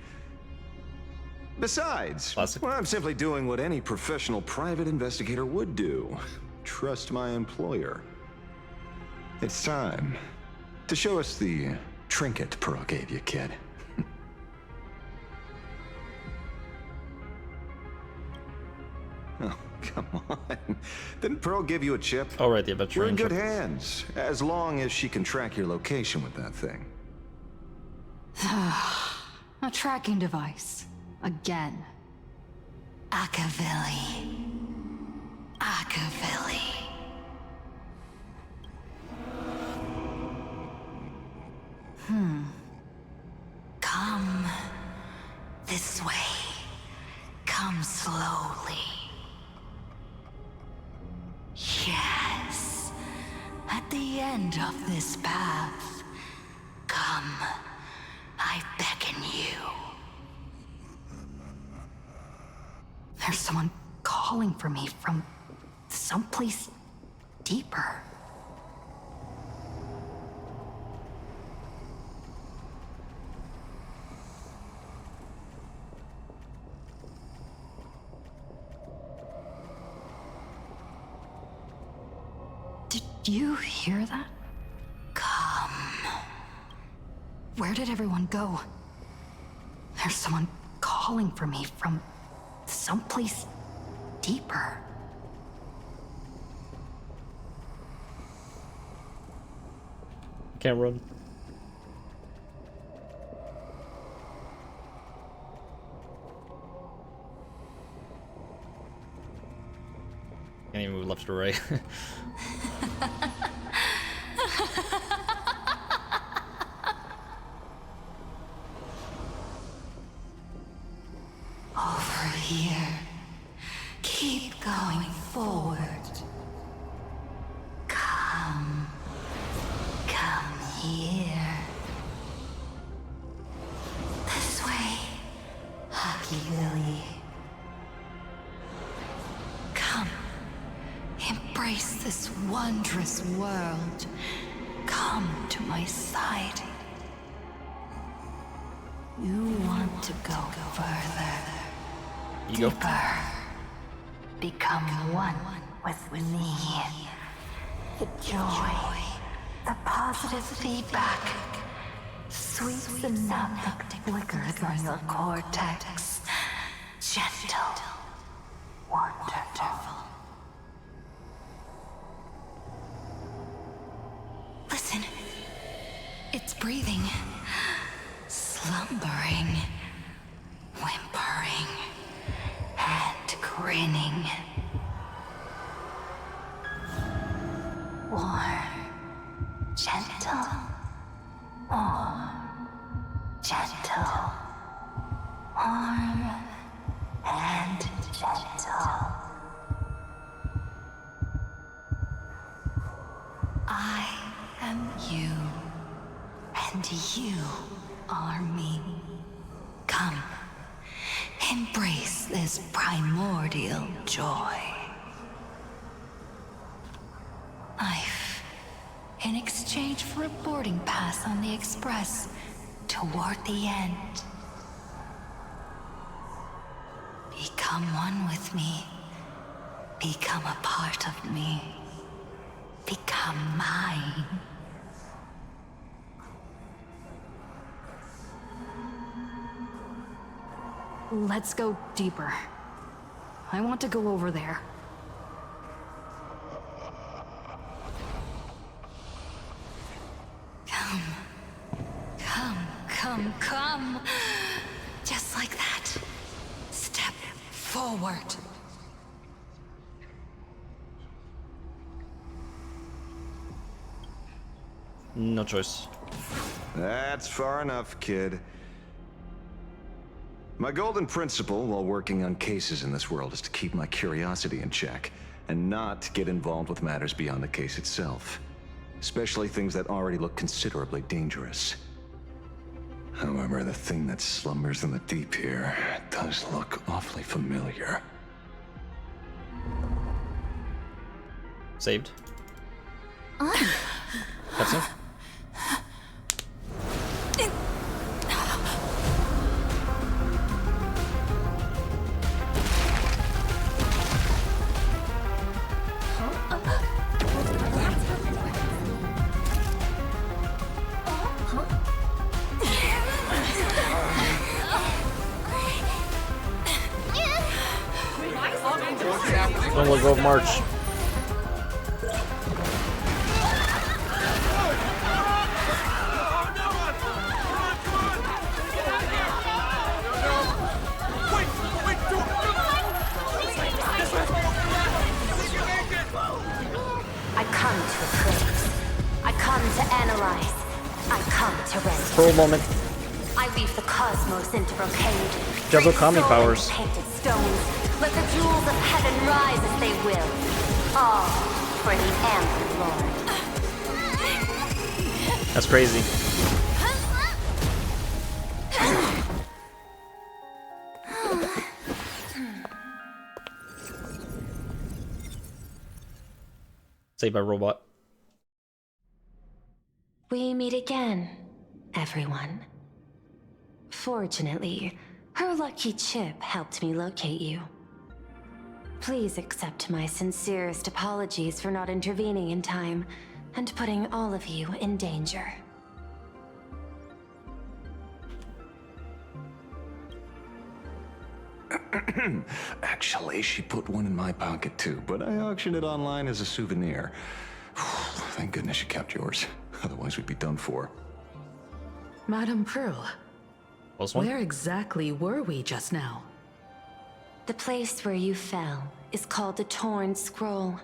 Besides, well, I'm simply doing what any professional private investigator would do. Trust my employer. It's time to show us the trinket Pearl gave you, kid. Oh, come on. Didn't Pearl give you a chip? Oh, right, the adventure. We're in good hands, as long as she can track your location with that thing. A tracking device. Again. Akavilli. Akavilli. Come this way. Come slowly. Yes. At the end of this path. Come. I beckon you. There's someone calling for me from someplace deeper. Did you hear that? Come. Where did everyone go? There's someone calling for me from someplace deeper. Can't run. Can't even move left or right. Over here. Keep going forward. Come. Come here. This way. Akivili. Come. Embrace this wondrous world. Come to my side. You want to go further. You Deeper. go. Become one with me. The joy, the positive feedback, sweet enough that flickers on your cortex. Gentle, wonderful. It's breathing. Slumbering. Whimpering. And grinning. Warm. Gentle. Warm. Gentle. Warm. And gentle. I am you, and you are me. Come, embrace this primordial joy. Life, in exchange for a boarding pass on the Express toward the end. Become one with me. Become a part of me. Become mine. Let's go deeper. I want to go over there. Come. Come, come, come. Just like that. Step forward. No choice. That's far enough, kid. My golden principle while working on cases in this world is to keep my curiosity in check and not get involved with matters beyond the case itself, especially things that already look considerably dangerous. However, the thing that slumbers in the deep here does look awfully familiar. Saved. Cutscene. Don't let go of March. I come to appraise. I come to analyze. I come to render. For a moment. I weave the cosmos into brocade. Juggle calming powers. Painted stones. Let the jewels of heaven rise as they will. All for the Amber Lord. That's crazy. Saved by robot. We meet again, everyone. Fortunately, her lucky chip helped me locate you. Please accept my sincerest apologies for not intervening in time and putting all of you in danger. Actually, she put one in my pocket too, but I auctioned it online as a souvenir. Thank goodness you kept yours. Otherwise we'd be done for. Madame Pearl, where exactly were we just now? The place where you fell is called the Torn Scroll.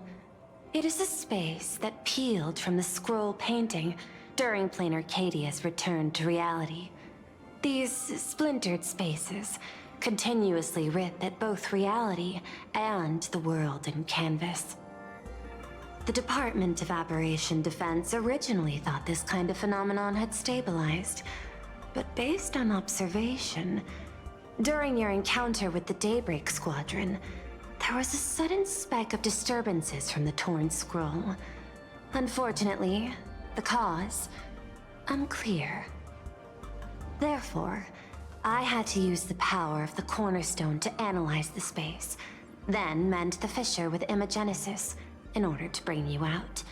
It is a space that peeled from the scroll painting during Plain Arcadia's return to reality. These splintered spaces continuously rip at both reality and the world in canvas. The Department of Aberration Defense originally thought this kind of phenomenon had stabilized, but based on observation, during your encounter with the Daybreak Squadron, there was a sudden speck of disturbances from the Torn Scroll. Unfortunately, the cause, unclear. Therefore, I had to use the power of the Cornerstone to analyze the space, then mend the fissure with Imagenesis in order to bring you out.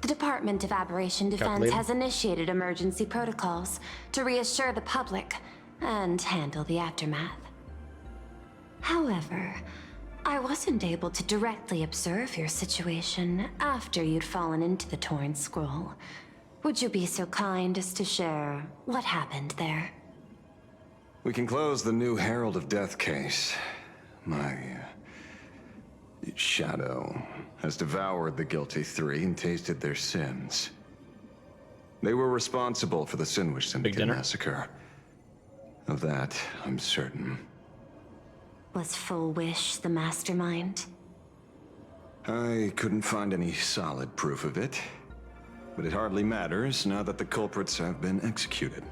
The Department of Aberration Defense has initiated emergency protocols to reassure the public and handle the aftermath. However, I wasn't able to directly observe your situation after you'd fallen into the Torn Scroll. Would you be so kind as to share what happened there? We can close the new Herald of Death case. My shadow has devoured the guilty three and tasted their sins. They were responsible for the Sinwish Syndicate massacre. Of that, I'm certain. Was Full Wish the mastermind? I couldn't find any solid proof of it, but it hardly matters now that the culprits have been executed.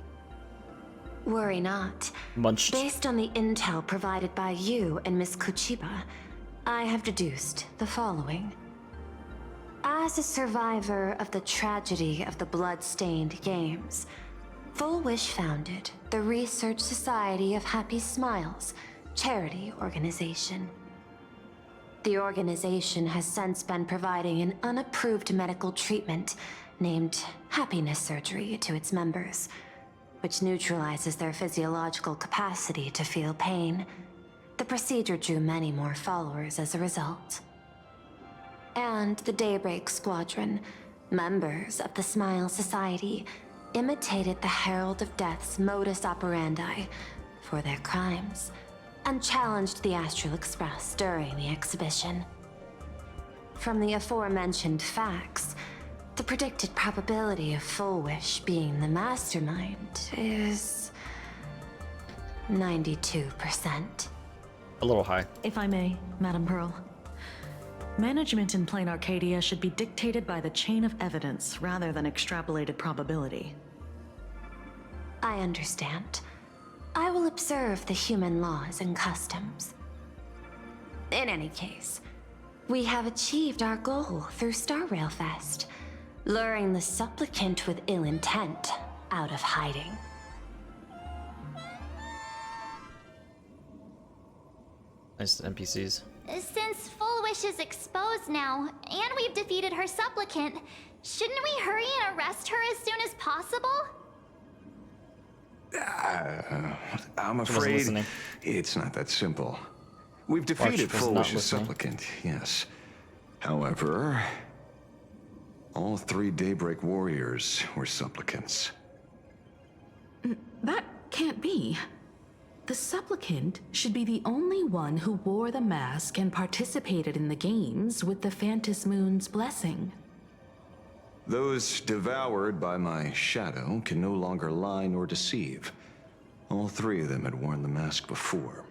Worry not. Munched. Based on the intel provided by you and Miss Kuchiba, I have deduced the following. As a survivor of the tragedy of the Blood-Stained Games, Full Wish founded the Research Society of Happy Smiles, charity organization. The organization has since been providing an unapproved medical treatment named happiness surgery to its members, which neutralizes their physiological capacity to feel pain. The procedure drew many more followers as a result. And the Daybreak Squadron, members of the Smile Society, imitated the Herald of Death's modus operandi for their crimes, and challenged the Astral Express during the exhibition. From the aforementioned facts, the predicted probability of Full Wish being the mastermind is 92%. A little high. If I may, Madam Pearl. Management in Plain Arcadia should be dictated by the chain of evidence rather than extrapolated probability. I understand. I will observe the human laws and customs. In any case, we have achieved our goal through Star Rail Fest, luring the supplicant with ill intent out of hiding. Nice NPCs. Since Full Wish is exposed now, and we've defeated her supplicant, shouldn't we hurry and arrest her as soon as possible? I'm afraid it's not that simple. We've defeated Full Wish's supplicant, yes. However, all three Daybreak warriors were supplicants. That can't be. The supplicant should be the only one who wore the mask and participated in the games with the Phantus Moon's blessing. Those devoured by my shadow can no longer lie nor deceive. All three of them had worn the mask before.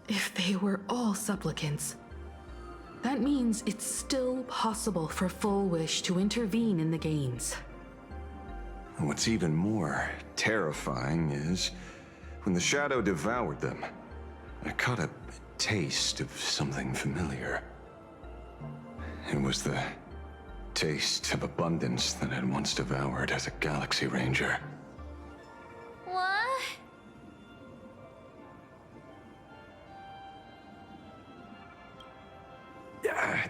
If they were all supplicants, that means it's still possible for Full Wish to intervene in the games. What's even more terrifying is, when the shadow devoured them, I caught a taste of something familiar. It was the taste of abundance that I'd once devoured as a Galaxy Ranger. What?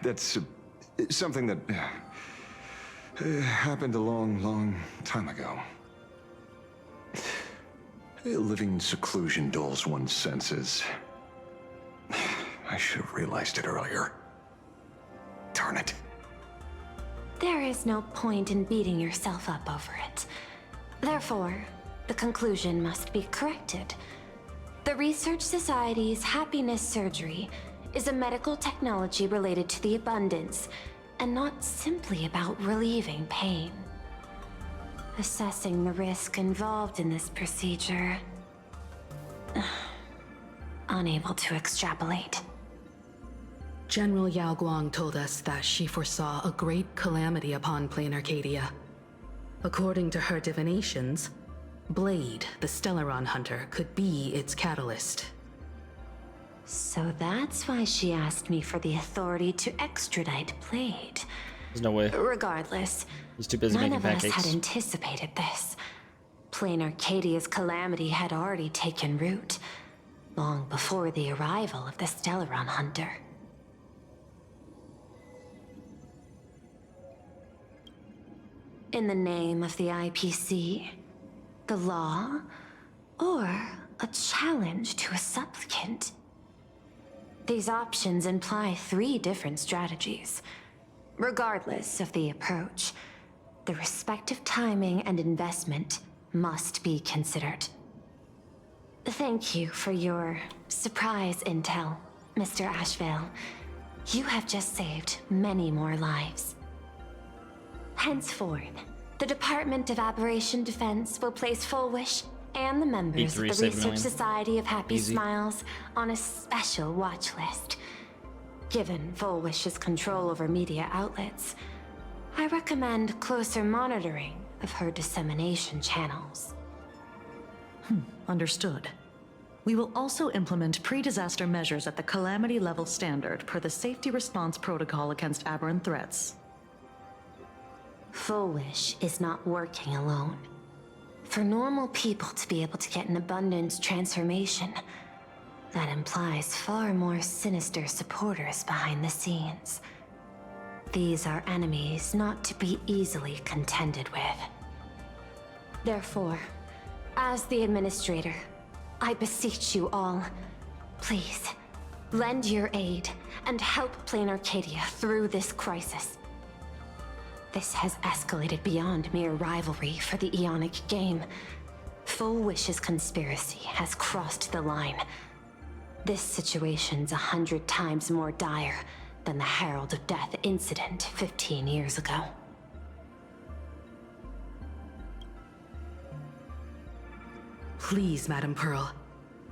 That's something that happened a long, long time ago. Living in seclusion dulls one's senses. I should have realized it earlier. Darn it. There is no point in beating yourself up over it. Therefore, the conclusion must be corrected. The Research Society's happiness surgery is a medical technology related to the abundance, and not simply about relieving pain. Assessing the risk involved in this procedure... unable to extrapolate. General Yao Guang told us that she foresaw a great calamity upon Plain Arcadia. According to her divinations, Blade, the Stellaron hunter, could be its catalyst. So that's why she asked me for the authority to extradite Blade. There's no way. Regardless, he's too busy none making of pancakes. us had anticipated this. Plain Arcadia's calamity had already taken root, long before the arrival of the Stellaron hunter. In the name of the IPC, the law, or a challenge to a supplicant? These options imply 3 different strategies. Regardless of the approach, the respective timing and investment must be considered. Thank you for your surprise intel, Mr. Ashvale. You have just saved many more lives. Henceforth, the Department of Aberration Defense will place Full Wish and the members of the Research Society of Happy Smiles on a special watch list. Given Full Wish's control over media outlets, I recommend closer monitoring of her dissemination channels. Understood. We will also implement pre-disaster measures at the calamity level standard per the Safety Response Protocol against aberrant threats. Full Wish is not working alone. For normal people to be able to get an abundance transformation, that implies far more sinister supporters behind the scenes. These are enemies not to be easily contended with. Therefore, as the Administrator, I beseech you all, please, lend your aid and help Plain Arcadia through this crisis. This has escalated beyond mere rivalry for the Ionic game. Full Wish's conspiracy has crossed the line. This situation's 100 times more dire than the Herald of Death incident 15 years ago. Please, Madam Pearl.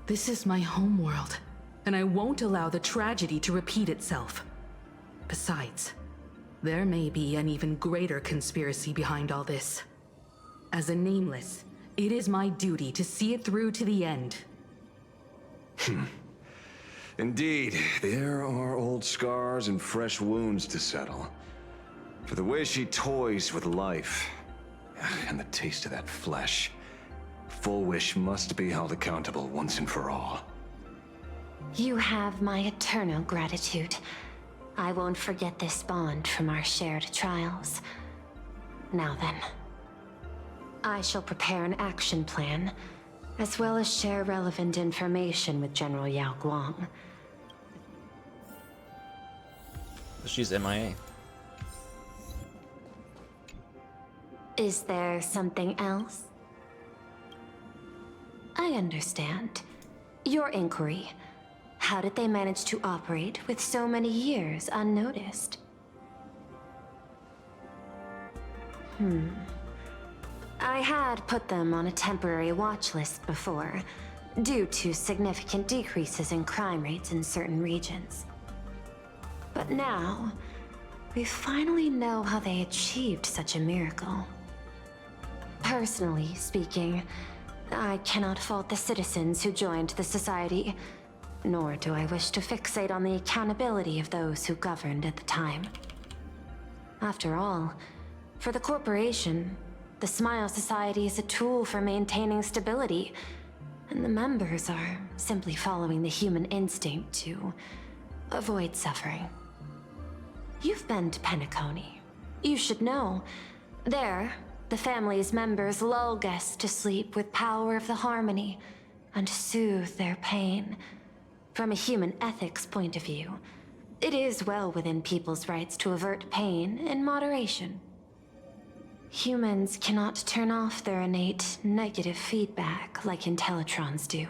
This is my homeworld, and I won't allow the tragedy to repeat itself. Besides, there may be an even greater conspiracy behind all this. As a Nameless, it is my duty to see it through to the end. Indeed, there are old scars and fresh wounds to settle. For the way she toys with life, and the taste of that flesh, Full Wish must be held accountable once and for all. You have my eternal gratitude. I won't forget this bond from our shared trials. Now then, I shall prepare an action plan, as well as share relevant information with General Yao Guang. She's MIA. Is there something else? I understand. Your inquiry. How did they manage to operate with so many years unnoticed? I had put them on a temporary watch list before, due to significant decreases in crime rates in certain regions. But now, we finally know how they achieved such a miracle. Personally speaking, I cannot fault the citizens who joined the Society, nor do I wish to fixate on the accountability of those who governed at the time. After all, for the corporation, the Smile Society is a tool for maintaining stability, and the members are simply following the human instinct to avoid suffering. You've been to Penacony. You should know. There, the family's members lull guests to sleep with power of the harmony and soothe their pain. From a human ethics point of view, it is well within people's rights to avert pain in moderation. Humans cannot turn off their innate negative feedback like Intellitrons do.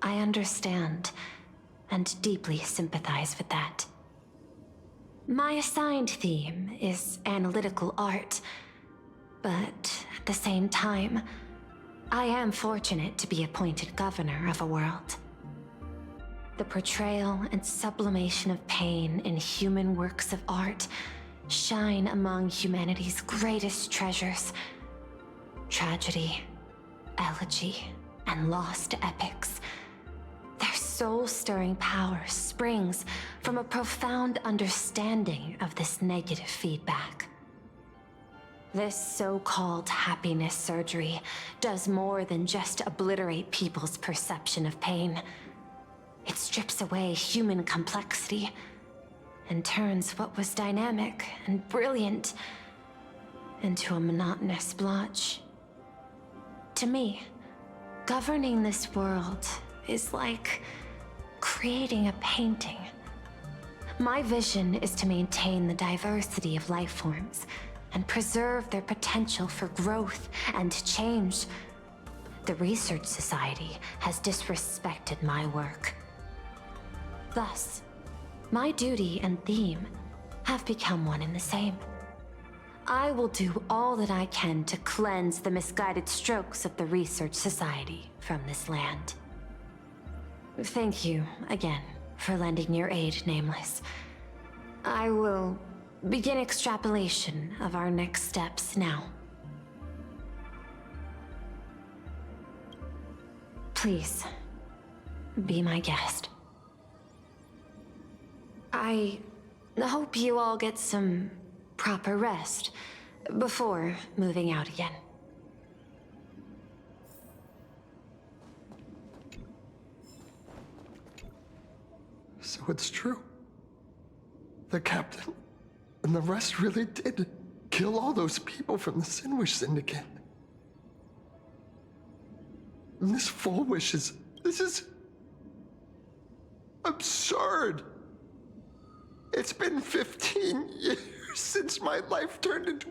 I understand and deeply sympathize with that. My assigned theme is analytical art, but at the same time, I am fortunate to be appointed governor of a world. The portrayal and sublimation of pain in human works of art shine among humanity's greatest treasures. Tragedy, elegy, and lost epics. Their soul-stirring power springs from a profound understanding of this negative feedback. This so-called happiness surgery does more than just obliterate people's perception of pain. It strips away human complexity and turns what was dynamic and brilliant into a monotonous blotch. To me, governing this world is like creating a painting. My vision is to maintain the diversity of life forms and preserve their potential for growth and change. The Research Society has disrespected my work. Thus, my duty and theme have become one and the same. I will do all that I can to cleanse the misguided strokes of the Research Society from this land. Thank you again for lending your aid, Nameless. I will begin extrapolation of our next steps now. Please, be my guest. I hope you all get some proper rest before moving out again. So it's true. The captain and the rest really did kill all those people from the Sinwish Syndicate. And this full wish this is absurd. It's been 15 years since my life turned into...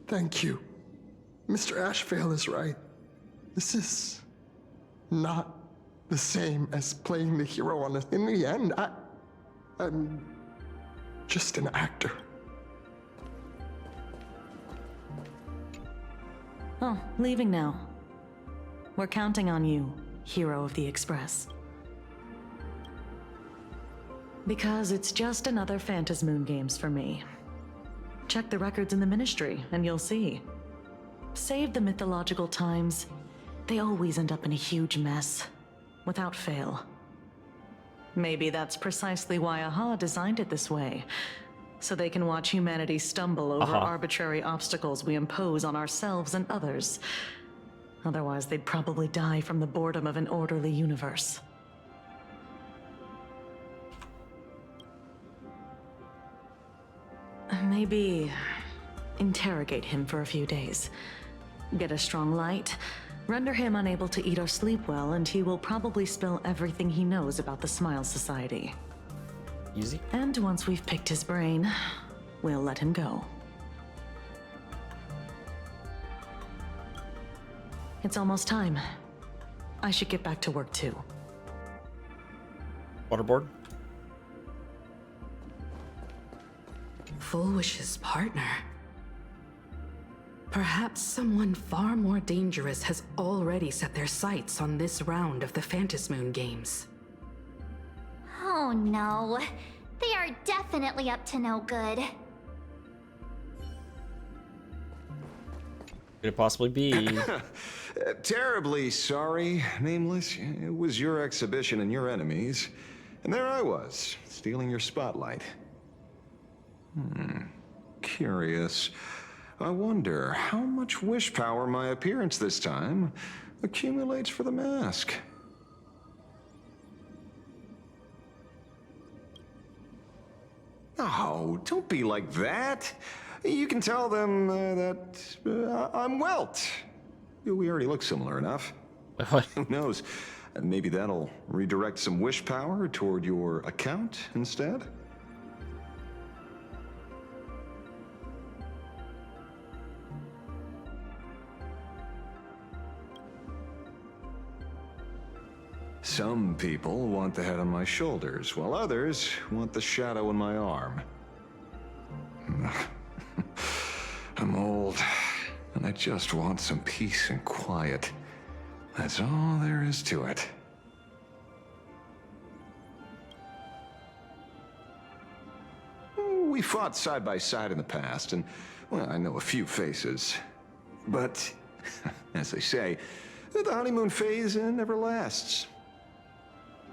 Thank you. Mr. Ashvale is right. This is not the same as playing the hero on a... In the end, I'm just an actor. Oh, leaving now. We're counting on you, hero of the Express. Because it's just another Phantasmoon Games for me. Check the records in the Ministry, and you'll see. Save the mythological times, they always end up in a huge mess, without fail. Maybe that's precisely why AHA designed it this way, so they can watch humanity stumble over arbitrary obstacles we impose on ourselves and others. Otherwise, they'd probably die from the boredom of an orderly universe. Maybe interrogate him for a few days. Get a strong light, render him unable to eat or sleep well, and he will probably spill everything he knows about the Smile Society. Easy. And once we've picked his brain, we'll let him go. It's almost time. I should get back to work too. Waterboard? Full Wish's partner. Perhaps someone far more dangerous has already set their sights on this round of the Phantasmoon Games. Oh no. They are definitely up to no good. Could it possibly be? Terribly sorry, Nameless. It was your exhibition and your enemies. And there I was, stealing your spotlight. Curious. I wonder how much wish power my appearance this time accumulates for the mask. Oh, don't be like that. You can tell them that I'm Welt. We already look similar enough. Who knows? Maybe that'll redirect some wish power toward your account instead? Some people want the head on my shoulders, while others want the shadow in my arm. I'm old, and I just want some peace and quiet. That's all there is to it. We fought side by side in the past, and, well, I know a few faces. But, as they say, the honeymoon phase never lasts.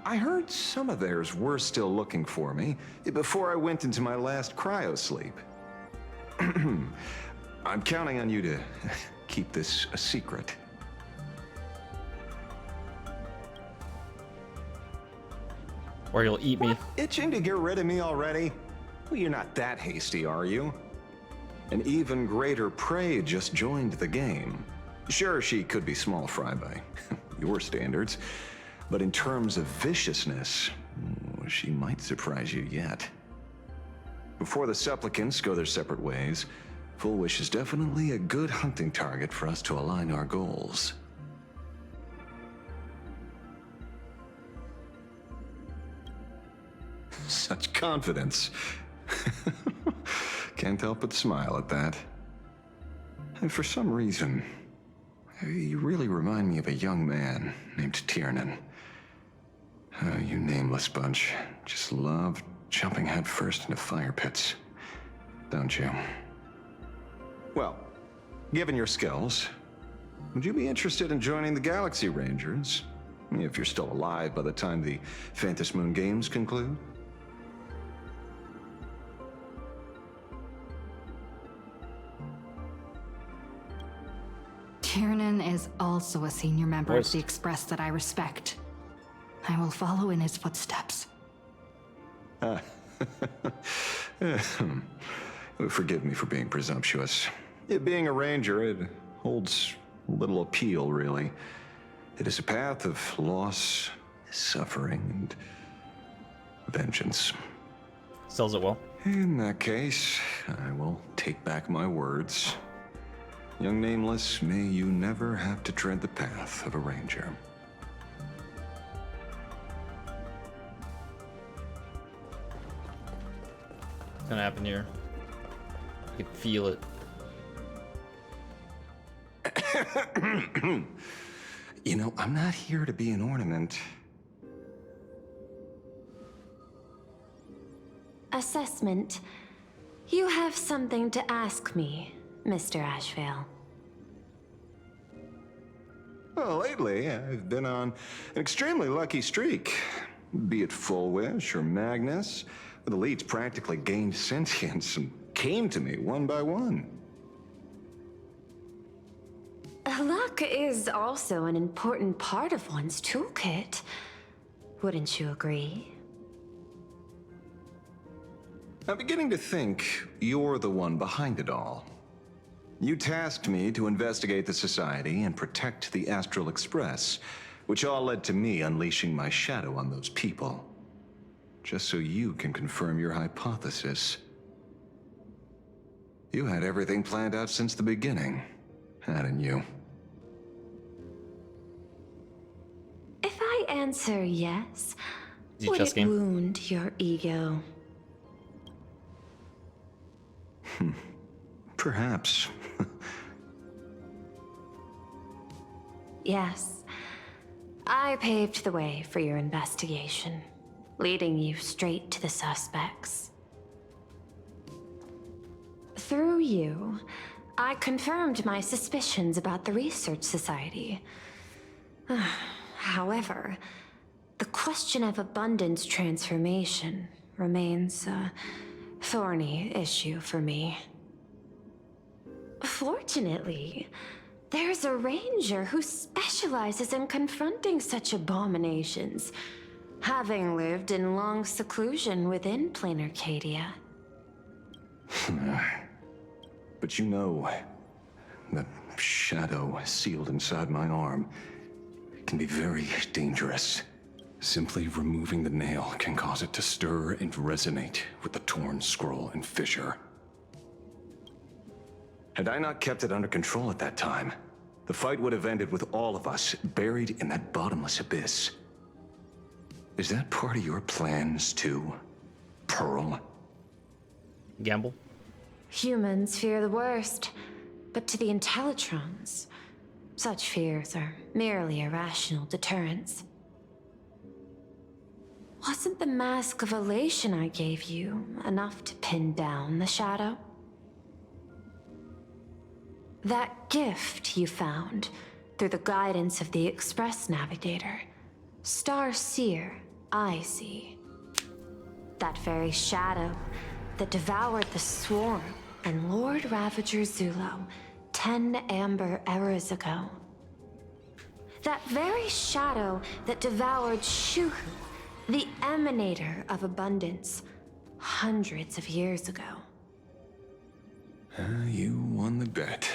I heard some of theirs were still looking for me before I went into my last cryosleep. I'm counting on you to keep this a secret. Or you'll eat me. Itching to get rid of me already? Well, you're not that hasty, are you? An even greater prey just joined the game. Sure, she could be small fry by your standards, but in terms of viciousness, she might surprise you yet. Before the supplicants go their separate ways, Full Wish is definitely a good hunting target for us to align our goals. Such confidence. Can't help but smile at that. And for some reason, you really remind me of a young man named Tiernan. You nameless bunch just love jumping headfirst into fire pits, don't you? Well, given your skills, would you be interested in joining the Galaxy Rangers? If you're still alive by the time the Phantom Moon Games conclude? Tiernan is also a senior member of the Express that I respect. I will follow in his footsteps. Forgive me for being presumptuous. Being a ranger, it holds little appeal, really. It is a path of loss, suffering, and vengeance. Sells it well. In that case, I will take back my words. Young Nameless, may you never have to tread the path of a ranger. What's gonna happen here? You can feel it. You know, I'm not here to be an ornament. Assessment. You have something to ask me, Mr. Ashvale. Well, lately, I've been on an extremely lucky streak. Be it Full Wish or Magnus, the leads practically gained sentience and came to me one by one. Luck is also an important part of one's toolkit. Wouldn't you agree? I'm beginning to think you're the one behind it all. You tasked me to investigate the Society and protect the Astral Express, which all led to me unleashing my shadow on those people. Just so you can confirm your hypothesis. You had everything planned out since the beginning, hadn't you? If I answer yes, Is it would chess it game? wound your ego? Perhaps. Yes. I paved the way for your investigation, leading you straight to the suspects. Through you, I confirmed my suspicions about the Research Society. However, the question of abundance transformation remains a thorny issue for me. Fortunately, there's a ranger who specializes in confronting such abominations, having lived in long seclusion within planar Cadia. But you know, that shadow sealed inside my arm can be very dangerous. Simply removing the nail can cause it to stir and resonate with the torn scroll and fissure. Had I not kept it under control at that time, the fight would have ended with all of us buried in that bottomless abyss. Is that part of your plans too, Pearl? Gamble? Humans fear the worst, but to the Intellitrons, such fears are merely irrational deterrents. Wasn't the mask of elation I gave you enough to pin down the shadow? That gift you found through the guidance of the Express Navigator, Star Seer, I see. That very shadow that devoured the Swarm and Lord Ravager Zulo 10 amber eras ago. That very shadow that devoured Shuhu, the Emanator of Abundance, hundreds of years ago. You won the bet.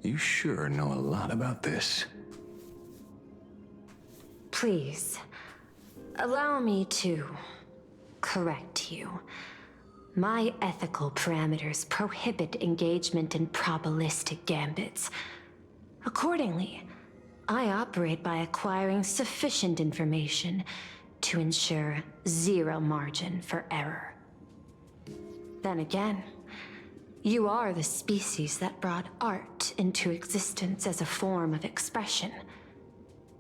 You sure know a lot about this. Please, allow me to correct you. My ethical parameters prohibit engagement in probabilistic gambits. Accordingly, I operate by acquiring sufficient information to ensure zero margin for error. Then again, you are the species that brought art into existence as a form of expression.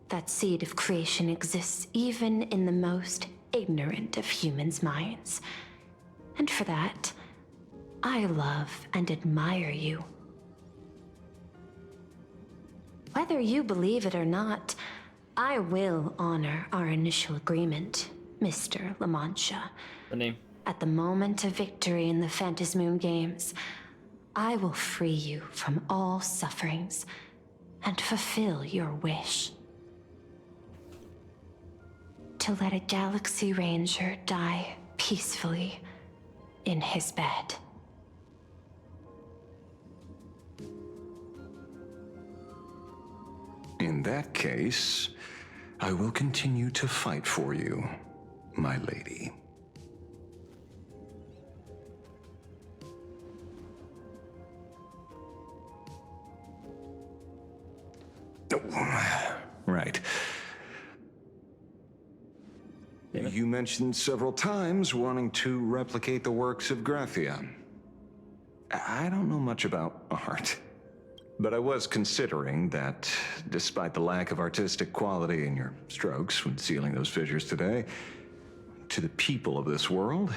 That seed of creation exists even in the most ignorant of humans' minds. And for that, I love and admire you. Whether you believe it or not, I will honor our initial agreement, Mr. La Mancha. The name. At the moment of victory in the Phantasmoon Games, I will free you from all sufferings and fulfill your wish. To let a Galaxy Ranger die peacefully in his bed. In that case, I will continue to fight for you, my lady. Oh, right. You mentioned several times wanting to replicate the works of Graphia. I don't know much about art, but I was considering that despite the lack of artistic quality in your strokes when sealing those fissures today, to the people of this world,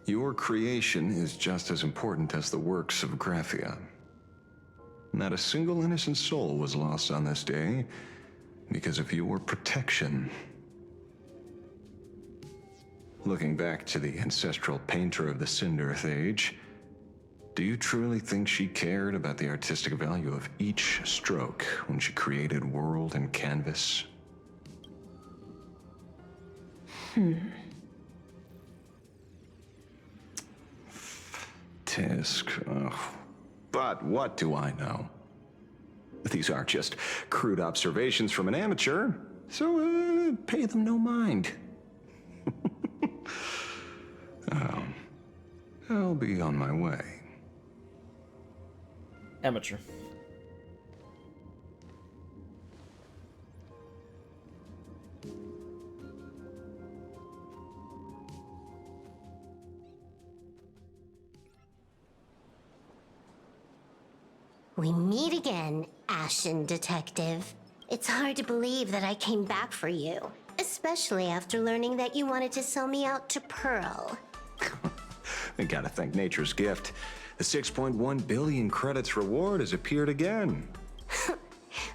your creation is just as important as the works of Graphia. Not a single innocent soul was lost on this day because of your protection. Looking back to the ancestral painter of the Cinderth Age, do you truly think she cared about the artistic value of each stroke when she created world and canvas? Tisk, but what do I know? These are just crude observations from an amateur, so pay them no mind. I'll be on my way. Amateur. We meet again, Ashen Detective. It's hard to believe that I came back for you, especially after learning that you wanted to sell me out to Pearl. I gotta thank nature's gift. The 6.1 billion credits reward has appeared again.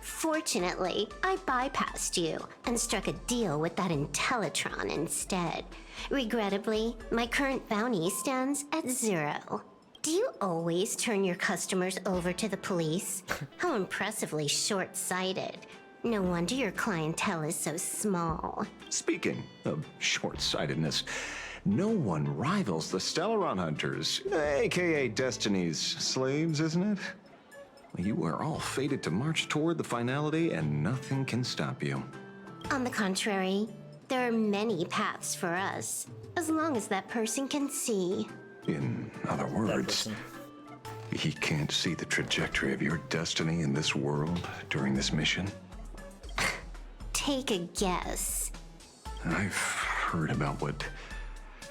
Fortunately, I bypassed you and struck a deal with that Intellitron instead. Regrettably, my current bounty stands at 0. Do you always turn your customers over to the police? How impressively short-sighted. No wonder your clientele is so small. Speaking of short-sightedness, no one rivals the Stellaron Hunters, aka Destiny's slaves, isn't it? You are all fated to march toward the finality and nothing can stop you. On the contrary, there are many paths for us, as long as that person can see. In other words, he can't see the trajectory of your destiny in this world during this mission? Take a guess. I've heard about what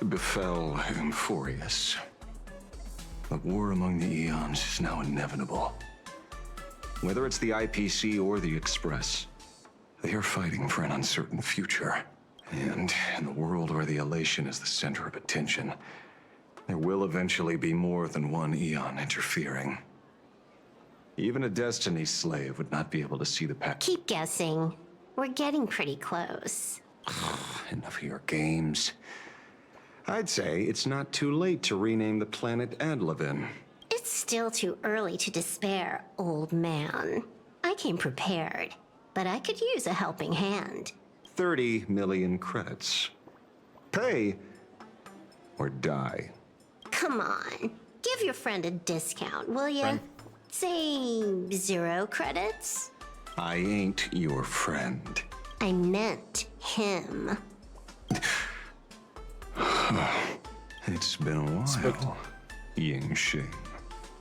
befell Euphorius. The war among the Eons is now inevitable. Whether it's the IPC or the Express, they are fighting for an uncertain future. And in the world where the elation is the center of attention, there will eventually be more than one Eon interfering. Even a Destiny slave would not be able to see the path. Keep guessing. We're getting pretty close. Enough of your games. I'd say it's not too late to rename the planet Adlevin. It's still too early to despair, old man. I came prepared, but I could use a helping hand. 30 million credits. Pay or die. Come on, give your friend a discount, will you? Friend? Say 0 credits? I ain't your friend. I meant him. It's been a while, Yingxing.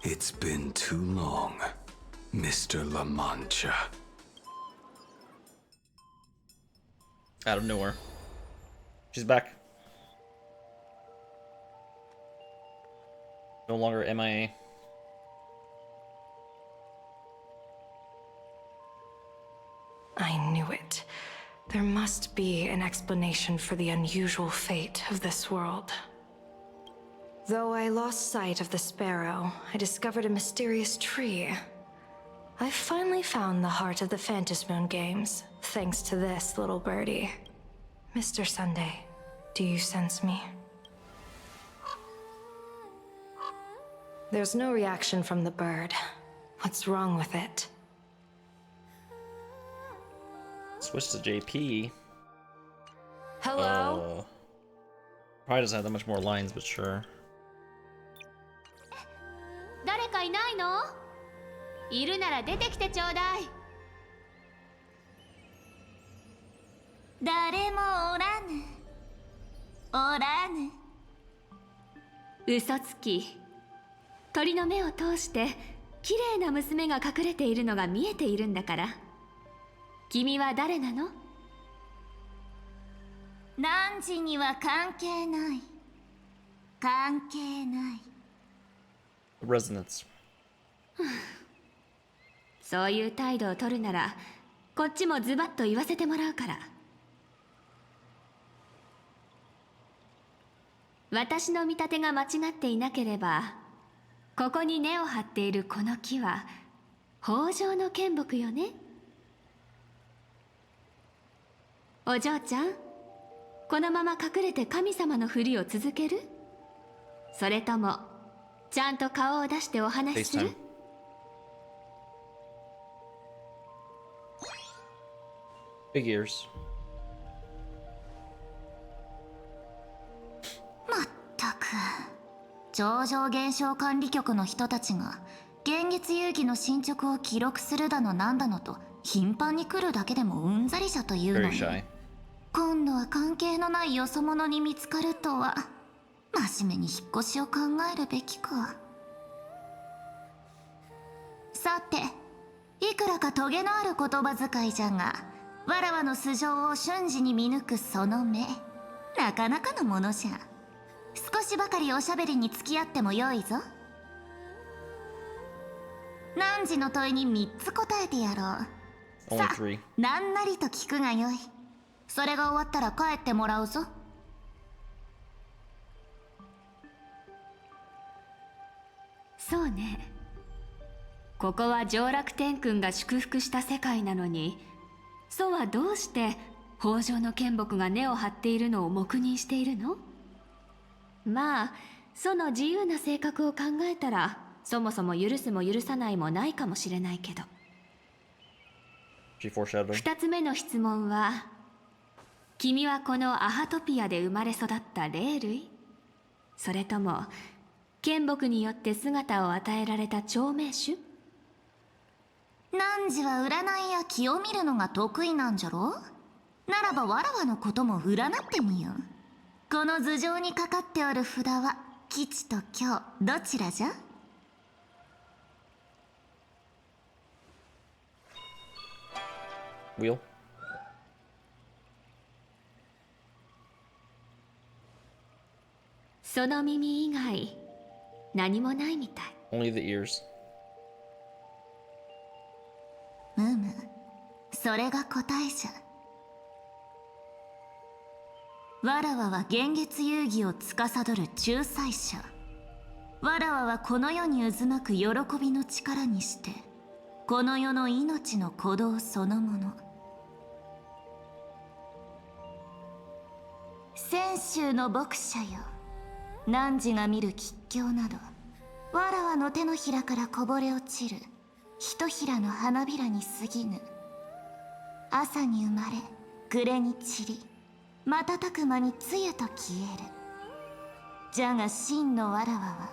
It's been too long, Mr. La Mancha. Out of nowhere. She's back. No longer MIA. I knew it. There must be an explanation for the unusual fate of this world. Though I lost sight of the sparrow, I discovered a mysterious tree. I finally found the heart of the Phantasmoon games, thanks to this little birdie. Mr. Sunday, do you sense me? There's no reaction from the bird. What's wrong with it? Switch to JP. Hello? Probably doesn't have that much more lines, but sure. 誰かいないの？いるなら出てきてちょうだい。誰もおらぬ。おらぬ。嘘つき。鳥の目を通して綺麗な娘が隠れているのが見えているんだから。君は誰なの？汝には関係ない。関係ない。Resonance. そういう態度を取るなら、こっちもズバッと言わせてもらうから。私の見立てが間違っていなければ、ここに根を張っているこの木は豊穣の剣木よね。お嬢ちゃん、このまま隠れて神様のふりを続ける？それともちゃんと顔を出してお話しする？Big ears. まったく、超常現象管理局の人たちが現月遊戯の進捗を記録するだのなんだのと頻繁に来るだけでもうんざりじゃというのに、今度は関係のないよそ者に見つかるとは真面目に引っ越しを考えるべきか。さて、いくらかトゲのある言葉遣いじゃが、わらわの素性を瞬時に見抜くその目、なかなかのものじゃ。少しばかりおしゃべりに付き合ってもよいぞ。汝の問いに3つ答えてやろう。さあ、なんなりと聞くがよい。それが終わったら帰ってもらうぞ。そうね。ここは上楽天君が祝福した世界なのに、祖はどうして豊穣の剣木が根を張っているのを黙認しているの？まあ、祖の自由な性格を考えたら、そもそも許すも許さないもないかもしれないけど。2つ目の質問は、君はこのアハトピアで生まれ育った霊類？それとも剣木によって姿を与えられた長命種？汝は占いや気を見るのが得意なんじゃろ？ならばわらわのことも占ってみよう。この頭上にかかっておる札は吉と凶、どちらじゃ？Wheel. その耳以外何もないみたい。 Only the ears. それが答えじゃ。わらわは現月遊戯を司る仲裁者。わらわはこの世に渦巻く喜びの力にしてこの世の命の鼓動そのもの。泉州の牧者よ、汝が見る吉凶などわらわの手のひらからこぼれ落ちるひとひらの花びらに過ぎぬ。朝に生まれ暮れに散り瞬く間に露と消える。じゃが真のわらわは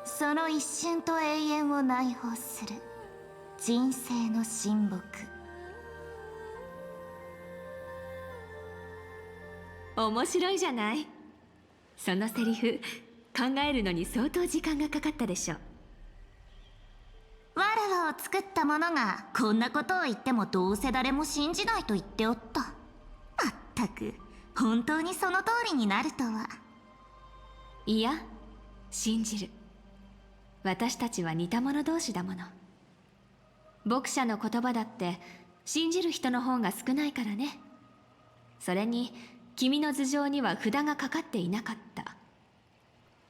その一瞬と永遠を内包する人生の神木。面白いじゃない。そのセリフ考えるのに相当時間がかかったでしょ。わらわを作った者がこんなことを言ってもどうせ誰も信じないと言っておった。まったく本当にその通りになるとは。いや、信じる。私たちは似た者同士だもの。牧者の言葉だって信じる人の方が少ないからね。それに君の頭上には札がかかっていなかった。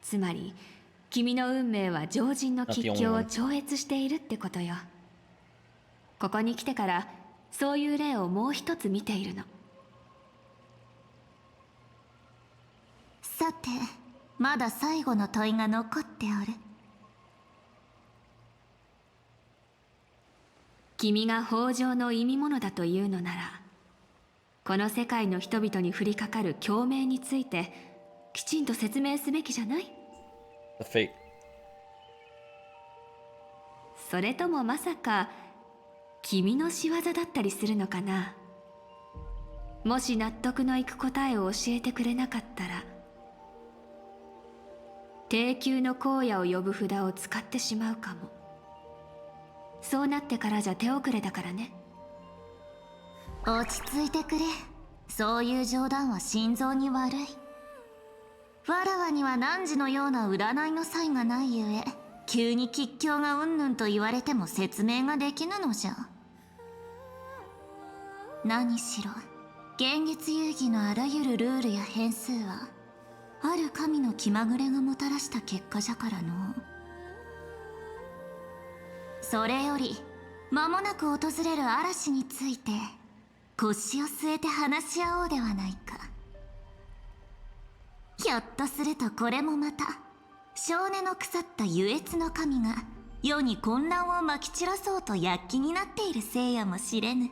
つまり君の運命は常人の吉凶を超越しているってことよ。ここに来てからそういう例をもう一つ見ているの。さて、まだ最後の問いが残っておる。君が豊穣の意味物だというのなら、この世界の人々に降りかかる共鳴についてきちんと説明すべきじゃない？ The fate. それともまさか君の仕業だったりするのかな。もし納得のいく答えを教えてくれなかったら、低級の荒野を呼ぶ札を使ってしまうかも。そうなってからじゃ手遅れだからね。落ち着いてくれ。そういう冗談は心臓に悪い。わらわには汝のような占いの才がないゆえ、急に吉凶がうんぬんと言われても説明ができぬのじゃ。何しろ現月遊戯のあらゆるルールや変数はある神の気まぐれがもたらした結果じゃからの。それより間もなく訪れる嵐について腰を据えて話し合おうではないか。ひょっとするとこれもまた少年の腐った優越の神が世に混乱をまき散らそうと躍起になっているせいやもしれぬ。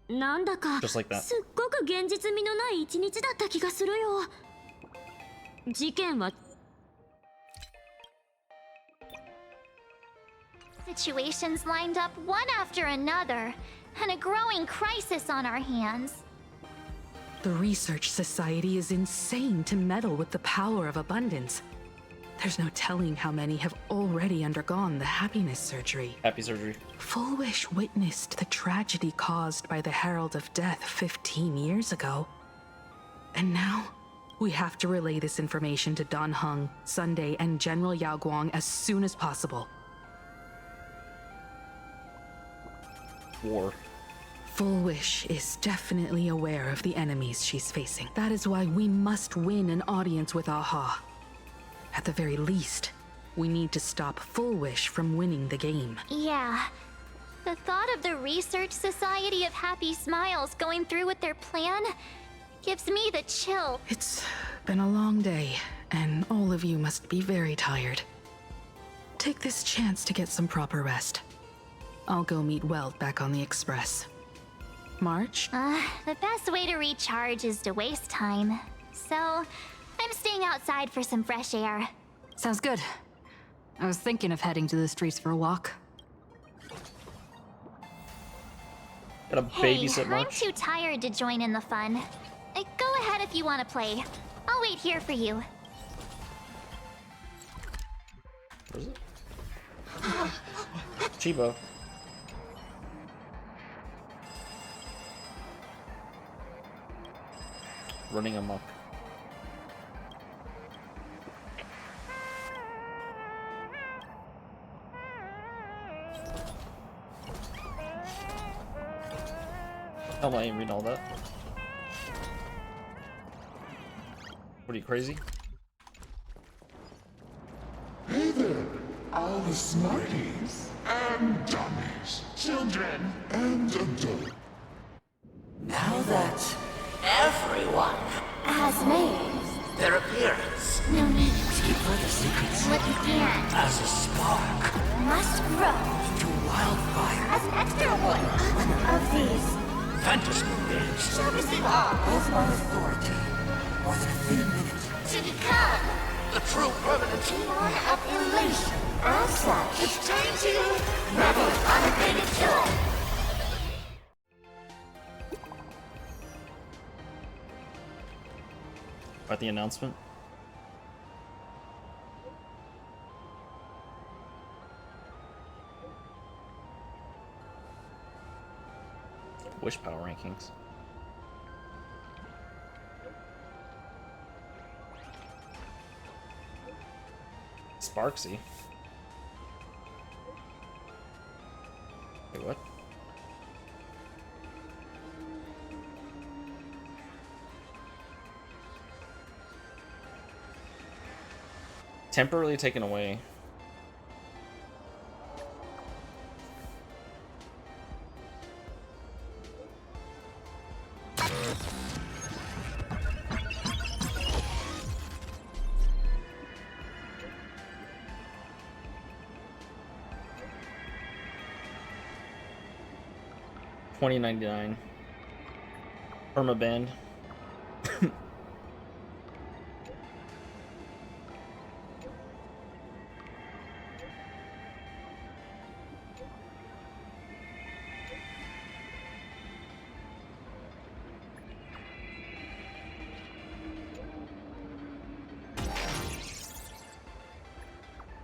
なんだか Just like that. すっごく現実味のない一日だった気がするよ。事件はSituations lined up one after another, and a growing crisis on our hands. The Research Society is insane to meddle with the power of abundance. There's no telling how many have already undergone the happiness surgery. Happy surgery. Full Wish witnessed the tragedy caused by the Herald of Death 15 years ago. And now, we have to relay this information to Dan Heng, Sunday, and General Yao Guang as soon as possible. War. Full Wish is definitely aware of the enemies she's facing. That is why we must win an audience with Aha. At the very least, we need to stop Full Wish from winning the game. Yeah. The thought of the Research Society of Happy Smiles going through with their plan gives me the chill. It's been a long day, and all of you must be very tired. Take this chance to get some proper rest. I'll go meet Weld back on the Express. March? The best way to recharge is to waste time. So, I'm staying outside for some fresh air. Sounds good. I was thinking of heading to the streets for a walk. Gotta babysit I'm March. too tired to join in the fun. Go ahead if you want to play. I'll wait here for you. Where is it? Chibo. Running amok. Hell, I ain't reading all that. What are you, crazy? Hey there, all the smarties and dummies, children and adults. Now that everyone has made their appearance, no need to keep further secrets what you can as a spark must grow into wildfire as an extra one of these fantasy beings shall receive all of my authority within a minute to become the true permanent demon of elation. As such, it's time to revel in unabated joy. About the announcement. Wish power rankings. Sparksy. Wait, what? Temporarily taken away. $20.99. Permaband.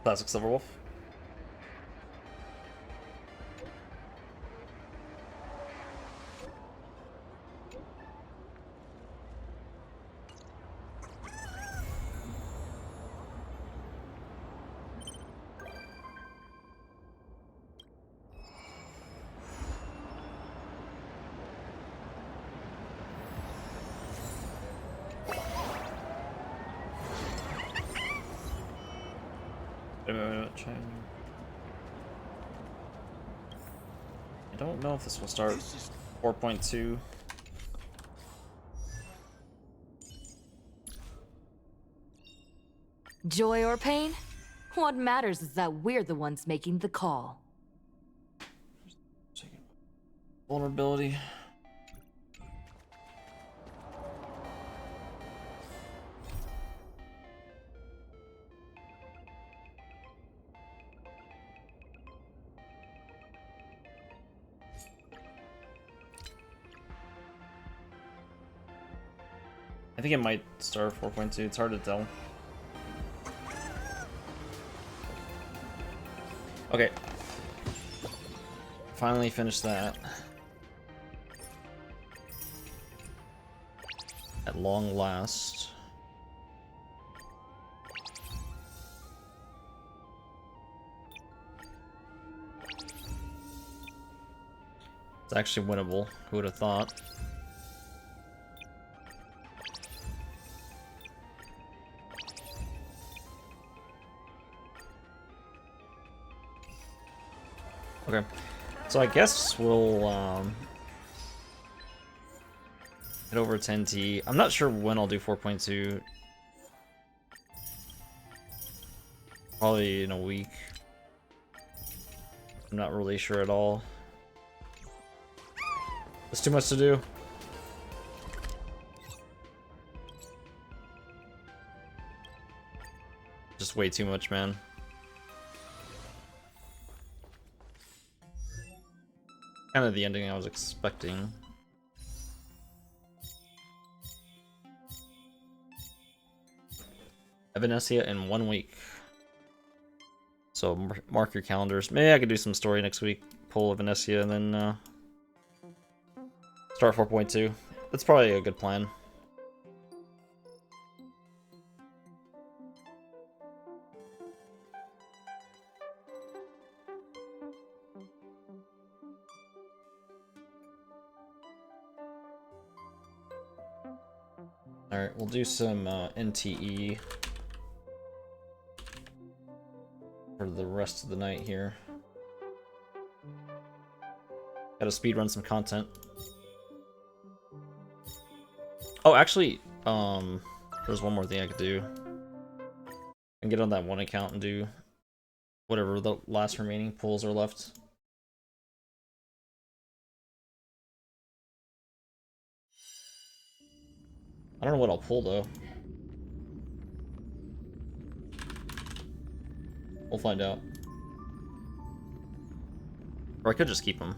Classic Silverwolf. I don't know if this will start 4.2. Joy or pain? What matters is that we're the ones making the call. Vulnerability. I think it might start 4.2. It's hard to tell. Okay. Finally finished that. At long last. It's actually winnable. Who would have thought? Okay, so I guess we'll head over to 10T. I'm not sure when I'll do 4.2. Probably in a week. I'm not really sure at all. There's too much to do. Just way too much, man. Kind of the ending I was expecting. Evanescia in 1 week. So mark your calendars. Maybe I could do some story next week. Pull Evanescia and then start 4.2. That's probably a good plan. Alright, we'll do some NTE for the rest of the night here. Gotta speedrun some content. Oh, actually, there's one more thing I could do. I can get on that one account and do whatever the last remaining pulls are left. I don't know what I'll pull though. We'll find out. Or I could just keep them.